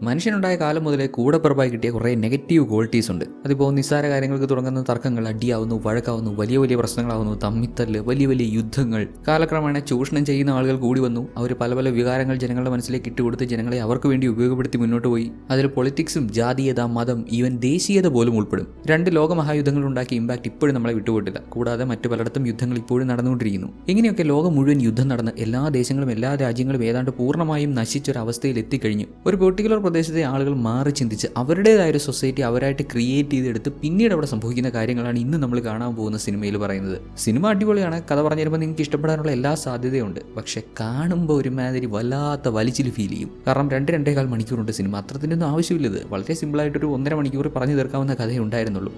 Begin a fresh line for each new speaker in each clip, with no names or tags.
മനുഷ്യനുണ്ടായ കാലം മുതലേ കൂടപ്പിറപ്പായി കിട്ടിയ കുറേ നെഗറ്റീവ് ക്വാളിറ്റീസ് ഉണ്ട്. അതിപ്പോൾ നിസ്സാര കാര്യങ്ങൾക്ക് തുടങ്ങുന്ന തർക്കങ്ങൾ അടിയാവുന്നു, വഴക്കാവുന്നു, വലിയ വലിയ പ്രശ്നങ്ങളാവുന്നു, തമ്മിത്തല്ല്, വലിയ വലിയ യുദ്ധങ്ങൾ. കാലക്രമേണ ചൂഷണം ചെയ്യുന്ന ആളുകൾ കൂടി വന്നു. അവർ പല പല വികാരങ്ങൾ ജനങ്ങളുടെ മനസ്സിലേക്ക് ഇട്ടുകൊടുത്ത് ജനങ്ങളെ അവർക്ക് വേണ്ടി ഉപയോഗപ്പെടുത്തി മുന്നോട്ട് പോയി. അതിൽ പൊളിറ്റിക്സും ജാതീയത, മതം, ഈവൻ ദേശീയത പോലും ഉൾപ്പെടും. 2 ലോകമഹായുദ്ധങ്ങൾ ഉണ്ടാക്കിയ ഇമ്പാക്ട് ഇപ്പോഴും നമ്മളെ വിട്ടുപോയിട്ടില്ല. കൂടാതെ മറ്റു പലയിടത്തും യുദ്ധങ്ങൾ ഇപ്പോഴും നടന്നുകൊണ്ടിരിക്കുന്നു. ഇങ്ങനെയൊക്കെ ലോകം മുഴുവൻ യുദ്ധം നടന്ന് എല്ലാ ദേശങ്ങളും എല്ലാ രാജ്യങ്ങളും ഏതാണ്ട് പൂർണ്ണമായും നശിച്ചൊരവസ്ഥയിൽ എത്തിക്കഴിഞ്ഞു. ഒരു പെർട്ടിക്കുലർ പ്രദേശത്തെ ആളുകൾ മാറി ചിന്തിച്ച് അവരുടേതായ ഒരു സൊസൈറ്റി അവരായിട്ട് ക്രിയേറ്റ് ചെയ്തെടുത്ത് പിന്നീട് അവിടെ സംഭവിക്കുന്ന കാര്യങ്ങളാണ് ഇന്ന് നമ്മൾ കാണാൻ പോകുന്ന സിനിമയിൽ പറയുന്നത്. സിനിമ അടിപൊളിയാണ്. കഥ പറഞ്ഞു തരുമ്പോൾ നിങ്ങൾക്ക് ഇഷ്ടപ്പെടാനുള്ള എല്ലാ സാധ്യതയുണ്ട്. പക്ഷെ കാണുമ്പോൾ ഒരുമാതിരി വല്ലാത്ത വലിച്ചിൽ ഫീൽ ചെയ്യും. കാരണം 2-2.25 മണിക്കൂറുണ്ട് സിനിമ. അത്രത്തിൻ്റെ ഒന്നും ആവശ്യമില്ലത്. വളരെ സിമ്പിളായിട്ടൊരു 1.5 മണിക്കൂർ പറഞ്ഞു തീർക്കാവുന്ന കഥയേ ഉണ്ടായിരുന്നുള്ളൂ.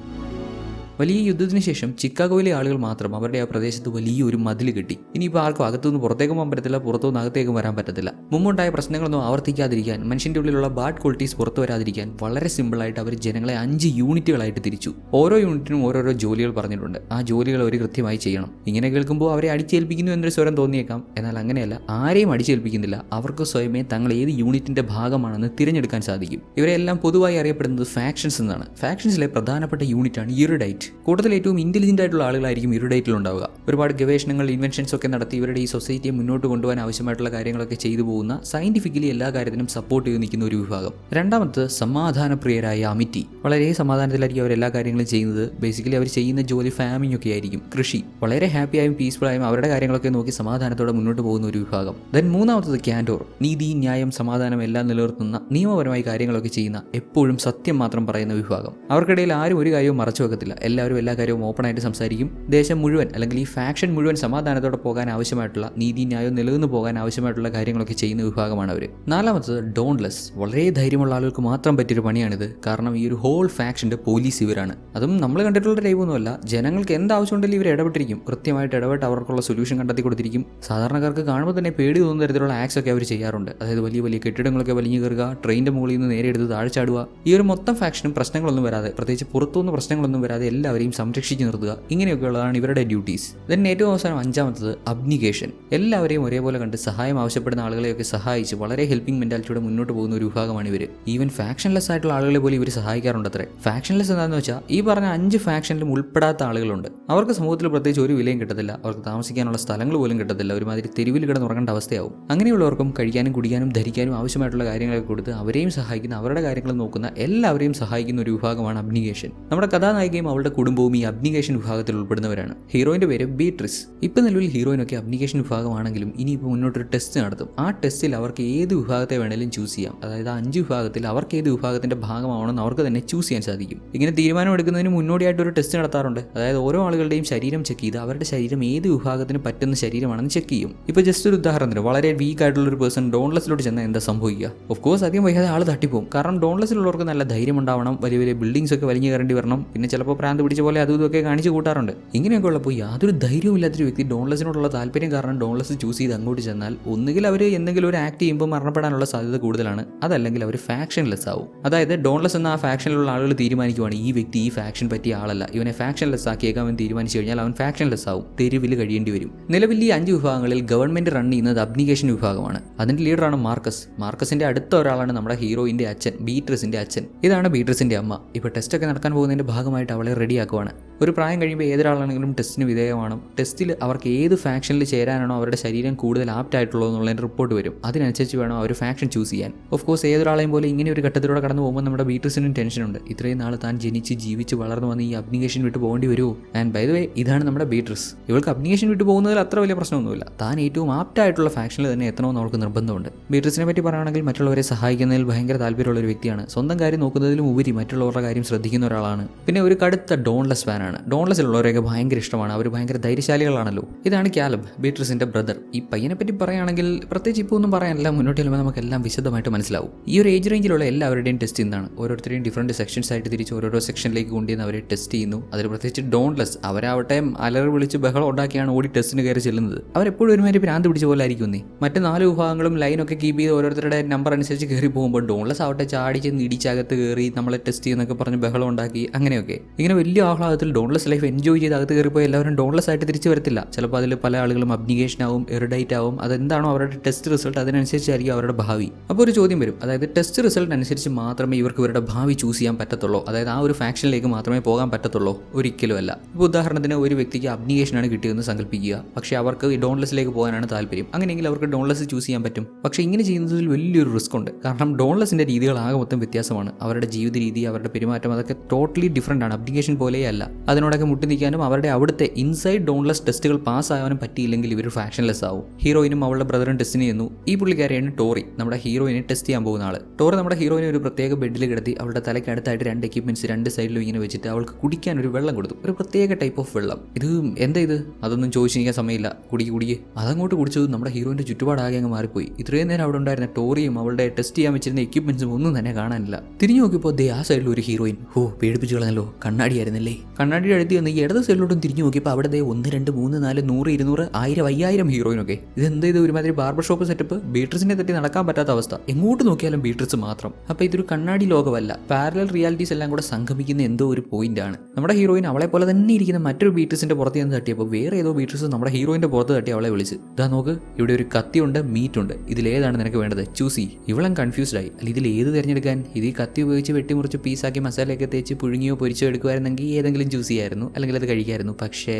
വലിയ യുദ്ധത്തിന് ശേഷം ചിക്കാഗോയിലെ ആളുകൾ മാത്രം അവരുടെ ആ പ്രദേശത്ത് വലിയൊരു മതിൽ കെട്ടി. ഇനിയിപ്പോൾ ആർക്കും അകത്തുനിന്ന് പുറത്തേക്കും പോകാൻ പറ്റത്തില്ല, പുറത്തുനിന്ന് അകത്തേക്കും വരാൻ പറ്റത്തില്ല. മുമ്പുണ്ടായ പ്രശ്നങ്ങളൊന്നും ആവർത്തിക്കാതിരിക്കാൻ, മനുഷ്യൻ്റെ ഉള്ളിലുള്ള ബാഡ് ക്വാളിറ്റീസ് പുറത്തു വരാതിരിക്കാൻ വളരെ സിമ്പിളായിട്ട് അവർ ജനങ്ങളെ 5 യൂണിറ്റുകളായിട്ട് തിരിച്ചു. ഓരോ യൂണിറ്റിനും ഓരോരോ ജോലികൾ പറഞ്ഞിട്ടുണ്ട്. ആ ജോലികൾ അവർ കൃത്യമായി ചെയ്യണം. ഇങ്ങനെ കേൾക്കുമ്പോൾ അവരെ അടിച്ചേൽപ്പിക്കുന്നു എന്നൊരു സ്വരം തോന്നിയേക്കാം. എന്നാൽ അങ്ങനെയല്ല. ആരെയും അടിച്ചേൽപ്പിക്കുന്നില്ല. അവർക്ക് സ്വയമേ തങ്ങൾ ഏത് യൂണിറ്റിന്റെ ഭാഗമാണെന്ന് തിരഞ്ഞെടുക്കാൻ സാധിക്കും. ഇവരെല്ലാം പൊതുവായി അറിയപ്പെടുന്നത് ഫാക്ഷൻസ് എന്നാണ്. ഫാക്ഷൻസിലെ പ്രധാനപ്പെട്ട യൂണിറ്റാണ് ഇറുഡൈറ്റ്. കൂടുതൽ ഏറ്റവും ഇന്റലിജന്റ് ആയിട്ടുള്ള ആളുകളായിരിക്കും ഇറുഡൈറ്റിൽ ഉണ്ടാവുക. ഒരുപാട് ഗവേഷണങ്ങൾ, ഇൻവെൻഷൻസ് ഒക്കെ നടത്തി ഇവരുടെ ഈ സൊസൈറ്റിയെ മുന്നോട്ട് കൊണ്ടുപോകാൻ ആവശ്യമായിട്ടുള്ള കാര്യങ്ങളൊക്കെ ചെയ്തു പോകുന്ന, സയന്റിഫിക്കലി എല്ലാ കാര്യത്തിനും സപ്പോർട്ട് ചെയ്ത് നിൽക്കുന്ന ഒരു വിഭാഗം. രണ്ടാമത് സമാധാനപ്രിയരായ അമിറ്റി. വളരെ സമാധാനത്തിലായിരിക്കും അവർ എല്ലാ കാര്യങ്ങളും ചെയ്യുന്നത്. ബേസിക്കലി അവർ ചെയ്യുന്ന ജോലി ഫാമിംഗ് ഒക്കെ ആയിരിക്കും, കൃഷി. വളരെ ഹാപ്പിയായും പീസ്ഫുള്ളായും അവരുടെ കാര്യങ്ങളൊക്കെ നോക്കി സമാധാനത്തോടെ മുന്നോട്ട് പോകുന്ന ഒരു വിഭാഗം. ദെൻ മൂന്നാമത്തത് ക്യാൻഡോർ. നീതി, ന്യായം, സമാധാനം എല്ലാം നിലനിർത്തുന്ന, നിയമപരമായി കാര്യങ്ങളൊക്കെ ചെയ്യുന്ന, എപ്പോഴും സത്യം മാത്രം പറയുന്ന വിഭാഗം. അവർക്കിടയിൽ ആരും ഒരു കാര്യവും മറച്ചു വെക്കത്തില്ല. എല്ലാവരും എല്ലാ കാര്യവും ഓപ്പണായിട്ട് സംസാരിക്കും. ദേശം മുഴുവൻ അല്ലെങ്കിൽ ഈ ഫാക്ഷൻ മുഴുവൻ സമാധാനത്തോടെ പോകാൻ ആവശ്യമായിട്ടുള്ള, നീതി ന്യായം നിലനിന്ന് പോകാൻ ആവശ്യമായിട്ടുള്ള കാര്യങ്ങളൊക്കെ ചെയ്യുന്ന വിഭാഗമാണ് അവർ. നാലാമത്തത് ഡോൺലെസ്. വളരെ ധൈര്യമുള്ള ആളുകൾക്ക് മാത്രം പറ്റിയൊരു പണിയാണിത്. കാരണം ഈ ഒരു ഹോൾ ഫാക്ഷന്റെ പോലീസ് ഇവരാണ്. അതും നമ്മൾ കണ്ടിട്ടുള്ള ടൈപ്പൊന്നുമല്ല. ജനങ്ങൾക്ക് എന്താവശ്യമുണ്ടെങ്കിലും ഇവർ ഇടപെട്ടിരിക്കും. കൃത്യമായിട്ട് ഇടപെട്ട് അവർക്കുള്ള സൊല്യൂഷൻ കണ്ടെത്തി കൊടുത്തിരിക്കും. സാധാരണക്കാർക്ക് കാണുമ്പോൾ തന്നെ പേടി തോന്നുന്ന തരത്തിലുള്ള ആക്സ് ഒക്കെ അവർ ചെയ്യാറുണ്ട്. അതായത് വലിയ വലിയ കെട്ടിടങ്ങളൊക്കെ വലിഞ്ഞു കയറുക, ട്രെയിനിന്റെ മുകളിൽ നിന്ന് നേരെ എടുത്ത് താഴെ ചാടുക. ഈ ഒരു മൊത്തം ഫാക്ഷനും പ്രശ്നങ്ങളൊന്നും വരാതെ, പ്രത്യേകിച്ച് പുറത്തുനിന്ന് പ്രശ്നങ്ങളൊന്നും വരാതെ എല്ലാവരെയും സംരക്ഷിച്ച് നിർത്തുക. ഇങ്ങനെയൊക്കെയുള്ളതാണ് ഇവരുടെ ഡ്യൂട്ടീസ്. ദെൻ ഏറ്റവും അവസാനം 5-മത്തത് അബ്നിഗേഷൻ. എല്ലാവരെയും ഒരേപോലെ കണ്ട് സഹായം ആവശ്യപ്പെടുന്ന ആളുകളെയൊക്കെ സഹായിച്ച് വളരെ ഹെൽപ്പിംഗ് മെന്റാലിറ്റിയോടെ മുന്നോട്ട് പോകുന്ന ഒരു വിഭാഗമാണ് ഇവർ. ഈവൻ ഫാക്ഷൻലെസ് ആയിട്ടുള്ള ആളുകളെ പോലും ഇവർ സഹായിക്കാറുണ്ട് അത്രേ. ഫാക്ഷൻലെസ് എന്താണെന്ന് വെച്ചാൽ ഈ പറഞ്ഞ 5 ഫാക്ഷനിലും ഉൾപ്പെടാത്ത ആളുകളുണ്ട്. അവർക്ക് സമൂഹത്തിൽ പ്രത്യേകിച്ച് ഒരു വിലയും കിട്ടത്തില്ല. അവർക്ക് താമസിക്കാനുള്ള സ്ഥലങ്ങൾ പോലും കിട്ടത്തില്ല. ഒരുമാതിരി തെരുവിൽ കിടന്നുറങ്ങേണ്ട അവസ്ഥയാവും. അങ്ങനെയുള്ളവർക്കും കഴിക്കാനും കുടിക്കാനും ധരിക്കാനും ആവശ്യമായിട്ടുള്ള കാര്യങ്ങളൊക്കെ കൊടുത്ത് അവരെയും സഹായിക്കുന്ന, അവരുടെ കാര്യങ്ങൾ നോക്കുന്ന, എല്ലാവരെയും സഹായിക്കുന്ന ഒരു വിഭാഗമാണ് അബ്നിഗേഷൻ. നമ്മുടെ കഥാനായികയും അവളുടെ കുടുംബവും ഈ അബ്നിഗേഷൻ വിഭാഗത്തിൽ ഉൾപ്പെടുന്നവരാണ്. ഹീറോയിന്റെ പേര് ബീട്രിസ്. ഇപ്പം നിലവിൽ ഹീറോയിനൊക്കെ അബ്നിഗേഷൻ വിഭാഗമാണെങ്കിലും ഇനിയിപ്പോൾ മുന്നോട്ടൊരു ടെസ്റ്റ് നടത്തും. ആ ടെസ്റ്റിൽ അവർക്ക് ഏത് വിഭാഗത്തെ വേണമെങ്കിലും ചൂസ് ചെയ്യാം. അതായത് 5 വിഭാഗത്തിൽ അവർക്ക് ഏത് വിഭാഗത്തിന്റെ ഭാഗമാവണമെന്ന് അവർക്ക് തന്നെ ചൂസ് ചെയ്യാൻ സാധിക്കും. ഇങ്ങനെ തീരുമാനം എടുക്കുന്നതിന് മുന്നോടിയായിട്ട് ഒരു ടെസ്റ്റ് നടത്താറുണ്ട്. അതായത് ഓരോ ആളുകളുടെയും ശരീരം ചെക്ക് ചെയ്ത് അവരുടെ ശരീരം ഏത് വിഭാഗത്തിന് പറ്റുന്ന ശരീരമാണെന്ന് ചെക്ക് ചെയ്യും. ഇപ്പോൾ ജസ്റ്റ് ഒരു ഉദാഹരണത്തിന്, വളരെ വീക്ക് ആയിട്ടുള്ള ഒരു പേഴ്സൺ ഡോൺലെസ്സിലോട്ട് ചെന്നാൽ എന്താ സംഭവിക്കുക? ഓഫ് കോഴ്സ് അധികം വൈകാതെ ആൾ തട്ടിപ്പോകും. കാരണം ഡോൺലെസ്സിലുള്ളവർക്ക് നല്ല ധൈര്യം ഉണ്ടാവണം, വലിയ വലിയ ബിൽഡിങ്സ് ഒക്കെ വലിഞ്ഞു കയറേണ്ടി വരണം, പിന്നെ ചിലപ്പോൾ പ്രാന്ത് പിടിച്ച പോലെ അതും ഇതൊക്കെ കാണിച്ചു കൂട്ടാറുണ്ട്. ഇങ്ങനെയൊക്കെ ഉള്ളപ്പോൾ യാതൊരു ധൈര്യവും ഇല്ലാത്തൊരു വ്യക്തി ഡോൺലെസ്സിനോടുള്ള താല്പര്യം കാരണം ഡോൺലെസ് ചൂസ് ചെയ്ത് അങ്ങോട്ട് ചെന്നാൽ ഒന്നുകിൽ അവർ എന്തെങ്കിലും ഒരു ആക്ട് ചെയ്യുമ്പോൾ മരണപ്പെടാനുള്ള സാധ്യത കൂടുതലാണ്. അതല്ലെങ്കിൽ അവർ ഫാക്ഷൻലെസ് ആവും. അതായത് ഡോൺലെസ് എന്ന ആ ഫാക്ഷനിലുള്ള ആളുകൾ തീരുമാനിക്കുവാണ് ഈ വ്യക്തി ഈ ഫാക്ഷൻ പറ്റിയ ആളല്ല, ഇവനെ ഫാക്ഷൻലെസ് ആക്കിയേക്കാമെന്ന് തീരുമാനിച്ചു കഴിഞ്ഞാൽ അവൻ ഫാക്ഷൻലെസ് ആവും, തെരുവിൽ കഴിയേണ്ടി വരും. നിലവിൽ ഈ 5 വിഭാഗങ്ങളിൽ ഗവൺമെന്റ് റൺ ചെയ്യുന്നത് അബ്നിഗേഷൻ വിഭാഗമാണ്. അതിന്റെ ലീഡറാണ് മാർക്കസ്. മാർക്കസിന്റെ അടുത്ത ഒരാളാണ് നമ്മുടെ ഹീറോയിന്റെ അച്ഛൻ, ബീട്രിസിന്റെ അച്ഛൻ. ഇതാണ് ബീട്രിസിന്റെ അമ്മ. ഇപ്പോൾ ടെസ്റ്റ് ഒക്കെ നടക്കാൻ പോകുന്നതിന്റെ ഭാഗമായിട്ട് അവളെ റെഡിയാക്കുവാണ്. ഒരു പ്രായം കഴിയുമ്പോൾ ഏതൊരാളാണെങ്കിലും ടെസ്റ്റിന് വിധേയമാണ്. ടെസ്റ്റിൽ അവർക്ക് ഏത് ഫാക്ഷനിൽ ചേരാനാണോ അവരുടെ ശരീരം കൂടുതൽ ആപ്റ്റ് ആയിട്ടുള്ളത് എന്നുള്ളതിൻ്റെ റിപ്പോർട്ട് വരും. അതിനനുസരിച്ച് വേണം അവർ ഫാക്ഷൻ ചൂസ് ചെയ്യാൻ. ഓഫ് കോഴ്സ് ഏതൊരാളെയും പോലെ ഇങ്ങനെ ഒരു ഘട്ടത്തിലൂടെ കടന്നു പോകുമ്പോൾ നമ്മുടെ ബീട്രിസിനും ടെൻഷനുണ്ട്. ഇത്രയും നാൾ താൻ ജനിച്ച് ജീവിച്ച് വളർന്നു വന്ന് ഈ അബ്നിഗേഷൻ വിട്ട് പോകേണ്ടി വരുമോ? ആൻഡ് ബൈ ദ വേ, ഇതാണ് നമ്മുടെ ബീട്രിസ്. ഇവൾക്ക് അബ്നിഗേഷൻ വിട്ട് പോകുന്നതിൽ അത്ര വലിയ പ്രശ്നമൊന്നുമില്ല. താൻ ഏറ്റവും ആപ്റ്റ് ആയിട്ടുള്ള ഫാക്ഷനിൽ തന്നെ എത്തണമെന്ന് അവൾക്ക് നിർബന്ധമുണ്ട്. ബീട്രിസിനെ പറ്റി പറയുകയാണെങ്കിൽ മറ്റുള്ളവരെ സഹായിക്കുന്നതിൽ ഭയങ്കര താല്പര്യമുള്ള ഒരു വ്യക്തിയാണ്. സ്വന്തം കാര്യം നോക്കുന്നതിലും ഉപരി മറ്റുള്ളവരുടെ കാര്യം ശ്രദ്ധിക്കുന്ന ഒരാളാണ്. പിന്നെ ഒരു കടുത്ത ഡോൺലെസ് ഫാനാണ്. ഡോൺലെസ്സിലുള്ളവരെയൊക്കെ ഭയങ്കര ഇഷ്ടമാണ്. അവർ ഭയങ്കര ധൈര്യശാലികളാണല്ലോ. ഇതാണ് കാലബ്, ബീട്രിസിന്റെ ബ്രദർ. ഈ പയ്യനെ പറ്റി പറയുകയാണെങ്കിൽ പ്രത്യേകിച്ച് ഇപ്പോൾ ഒന്നും പറയാനല്ല, മുന്നോട്ട് ചെല്ലുമ്പോൾ നമുക്കെല്ലാം വിശദമായിട്ട് മനസ്സിലാവും. ഈ ഒരു ഏജ് റേഞ്ചിലുള്ള എല്ലാവരുടെയും ടെസ്റ്റ് ചെയ്യുന്നതാണ്. ഓരോരുത്തരെയും ഡിഫറൻറ്റ് സെക്ഷൻസ് ആയിട്ട് തിരിച്ച് ഓരോരോ സെക്ഷനിലേക്ക് കൊണ്ടുവന്ന് അവരെ ടെസ്റ്റ് ചെയ്യുന്നു. അതിൽ പ്രത്യേകിച്ച് ഡോൺലെസ്, അവരാവട്ടെ അലറി വിളിച്ച് ബഹളം ഉണ്ടാക്കിയാണ് ഓടി ടെസ്റ്റിന് കയറി ചെല്ലുന്നത്. അവരെപ്പോഴും ഒരുമാതിരി ഭ്രാന്ത് പിടിച്ച പോലെ ആയിരിക്കുന്നേ. മറ്റ് 4 വിഭാഗങ്ങളും ലൈനൊക്കെ കീപ്പ് ചെയ്ത് ഓരോരുത്തരുടെ നമ്പർ അനുസരിച്ച് കയറി പോകുമ്പോൾ ഡോൺലെസ് ആവട്ടെ ചാടിച്ച് ഇടിച്ചകത്ത് കയറി നമ്മളെ ടെസ്റ്റ് ചെയ്യുന്നൊക്കെ പറഞ്ഞ് ബഹളം ഉണ്ടാക്കി അങ്ങനെയൊക്കെ. ഇങ്ങനെ വലിയ ആഹ്ലാദത്തിൽ ഡോൺലെസ് ലൈഫ് എൻജോയ് ചെയ്ത് അകത്ത് കയറിപ്പോയി എല്ലാവരും ഡോൺലെസ് ആയിട്ട് തിരിച്ചു വരത്തില്ല. ചിലപ്പോൾ അതിൽ പല ആളുകളും അബ്നിഗേഷൻ ആവും, എറിഡൈറ്റ് ആവും. അതെന്താണോ അവരുടെ ടെസ്റ്റ് റിസൾട്ട് അതിനനുസരിച്ചായിരിക്കും അവരുടെ ഭാവി. അപ്പോൾ ഒരു ചോദ്യം വരും, അതായത് ടെസ്റ്റ് റിസൾട്ട് അനുസരിച്ച് മാത്രമേ ഇവർക്ക് ഇവരുടെ ഭാവി ചൂസ് ചെയ്യാൻ പറ്റത്തുള്ളൂ, അതായത് ആ ഒരു ഫാക്ഷനിലേക്ക് മാത്രമേ പോകാൻ പറ്റത്തുള്ളൂ? ഒരിക്കലും അല്ല. ഇപ്പോൾ ഉദാഹരണത്തിന് ഒരു വ്യക്തിക്ക് അബ്നിഗേഷനാണ് കിട്ടിയതെന്ന് സങ്കല്പിക്കുക, പക്ഷേ അവർക്ക് ഡോൺലെസ്സിലേക്ക് പോകാനാണ് താല്പര്യം. അങ്ങനെയെങ്കിൽ അവർക്ക് ഡോൺലെസ് ചൂസ് ചെയ്യാൻ പറ്റും. പക്ഷേ ഇങ്ങനെ ചെയ്യുന്നതിൽ വലിയൊരു റിസ്ക് ഉണ്ട്. കാരണം ഡോൺലെസ്സിൻ്റെ രീതികൾ ആകെ മൊത്തം വ്യത്യാസമാണ്. അവരുടെ ജീവിത രീതി, അവരുടെ പെരുമാറ്റം അതൊക്കെ ടോട്ടലി ഡിഫറൻ്റ് ആണ്. അബ്നിഗേഷൻ പോലെയല്ല. അതിനോടൊക്കെ മുട്ടി നിൽക്കാനും അവരുടെ അവിടുത്തെ ഇൻസൈഡ് ഡോൺലെസ് ടെസ്റ്റുകൾ പാസ് ആവാനും പറ്റിയില്ലെങ്കിൽ ഇവർ ഫാക്ഷൻലെസ് ആവും. ഹീറോയിനും അവളുടെ ബ്രദറും ടെസ്റ്റിന് ചെയ്യുന്നു. ഈ പുള്ളിക്കാരെയാണ് ടോറി, നമ്മുടെ ഹീറോയിനെ ടെസ്റ്റ് ചെയ്യാൻ പോകുന്ന ആൾ. ടോറി നമ്മുടെ ഹീറോയിനെ ഒരു പ്രത്യേക ബെഡിൽ കിടത്തി അവളുടെ തലയ്ക്ക് അടുത്തായിട്ട് 2 എക്യുപ്മെന്റ്സ് 2 സൈഡിലും ഇങ്ങനെ വെച്ചിട്ട് അവൾക്ക് കുടിക്കാൻ ഒരു വെള്ളം കൊടുത്തു. ഒരു പ്രത്യേക ടൈപ്പ് ഓഫ് വെള്ളം. ഇത് എന്താ ഇത്? അതൊന്നും ചോദിച്ചിരിക്കാൻ സമയമില്ല. കുടിക്ക്. അതങ്ങോട്ട് കുടിച്ചത് നമ്മുടെ ഹീറോയിൻ്റെ ചുറ്റുപാടാകെ അങ്ങ് മാറിപ്പോയി. ഇത്രയും നേരം അവിടെ ഉണ്ടായിരുന്ന ടോറിയും അവളുടെ ടെസ്റ്റ് ചെയ്യാൻ വെച്ചിരുന്ന എക്യുപ്മെന്റ്സും ഒന്നും തന്നെ കാണാനില്ല. തിരിഞ്ഞു നോക്കിയപ്പോൾ ആ സൈഡിൽ ഒരു ഹീറോയിൻ. പേടിപ്പിച്ചു കളഞ്ഞല്ലോ. കണ്ണാടിയായിരുന്നല്ലേ. കണ്ണാടിയുടെ അടുത്ത് വന്ന് ഈ ഇടത് സൈഡിലോട്ടും തിരിഞ്ഞു നോക്കിയപ്പോൾ അവിടെ 1, 2, 3, 4, 100, 200, 1000, 5000 ഹീറോയിനൊക്കെ. ഇതെന്താ ഇത്? ഒരുമാതിരി ബാർബർ ഷോപ്പ് സെറ്റപ്പ്. ബീട്രിസിനെ തട്ടി നടക്കാൻ പറ്റാത്ത അവസ്ഥ. എങ്ങോട്ട് നോക്കിയാലും ബീട്രിസ് മാത്രം. അപ്പോൾ ഇതൊരു കണ്ണാടി ലോകമല്ല, പാരലൽ റിയാലിറ്റീസ് എല്ലാം കൂടെ സംഗമിക്കുന്ന എന്തോ ഒരു പോയിന്റ് ആണ്. നമ്മുടെ ഹീറോയിൻ അവളെ പോലെ തന്നെ ഇരിക്കുന്ന മറ്റൊരു ബീട്രിസിന്റെ പുറത്ത് നിന്ന് തട്ടിയപ്പോൾ വേറെ ഏതോ ബീട്രിസ് നമ്മുടെ ഹീറോയിന്റെ പുറത്ത് തട്ടി അവളെ വിളിച്ച്, ഇതാ നോക്ക്, ഇവിടെ ഒരു കത്തിയുണ്ട്, മീറ്റ് ഉണ്ട്, ഇതിലേതാണ് നിനക്ക് വേണ്ടത്, ചൂസ് ചെയ്യ്. ഇവളും കൺഫ്യൂസ്ഡ് ആയി. അല്ല, ഇതിൽ ഏത് തിരഞ്ഞെടുക്കാൻ? ഇത് ഈ കത്തി ഉപയോഗിച്ച് വെട്ടിമുറിച്ച് പീസാക്കി മസാലയൊക്കെ തേച്ച് പുഴുങ്ങിയോ പൊരിച്ചോ എടുക്കുമായിരുന്നെങ്കിൽ ഏതെങ്കിലും ചൂസ് ചെയ്യായിരുന്നു, അല്ലെങ്കിൽ അത് കഴിക്കായിരുന്നു. പക്ഷേ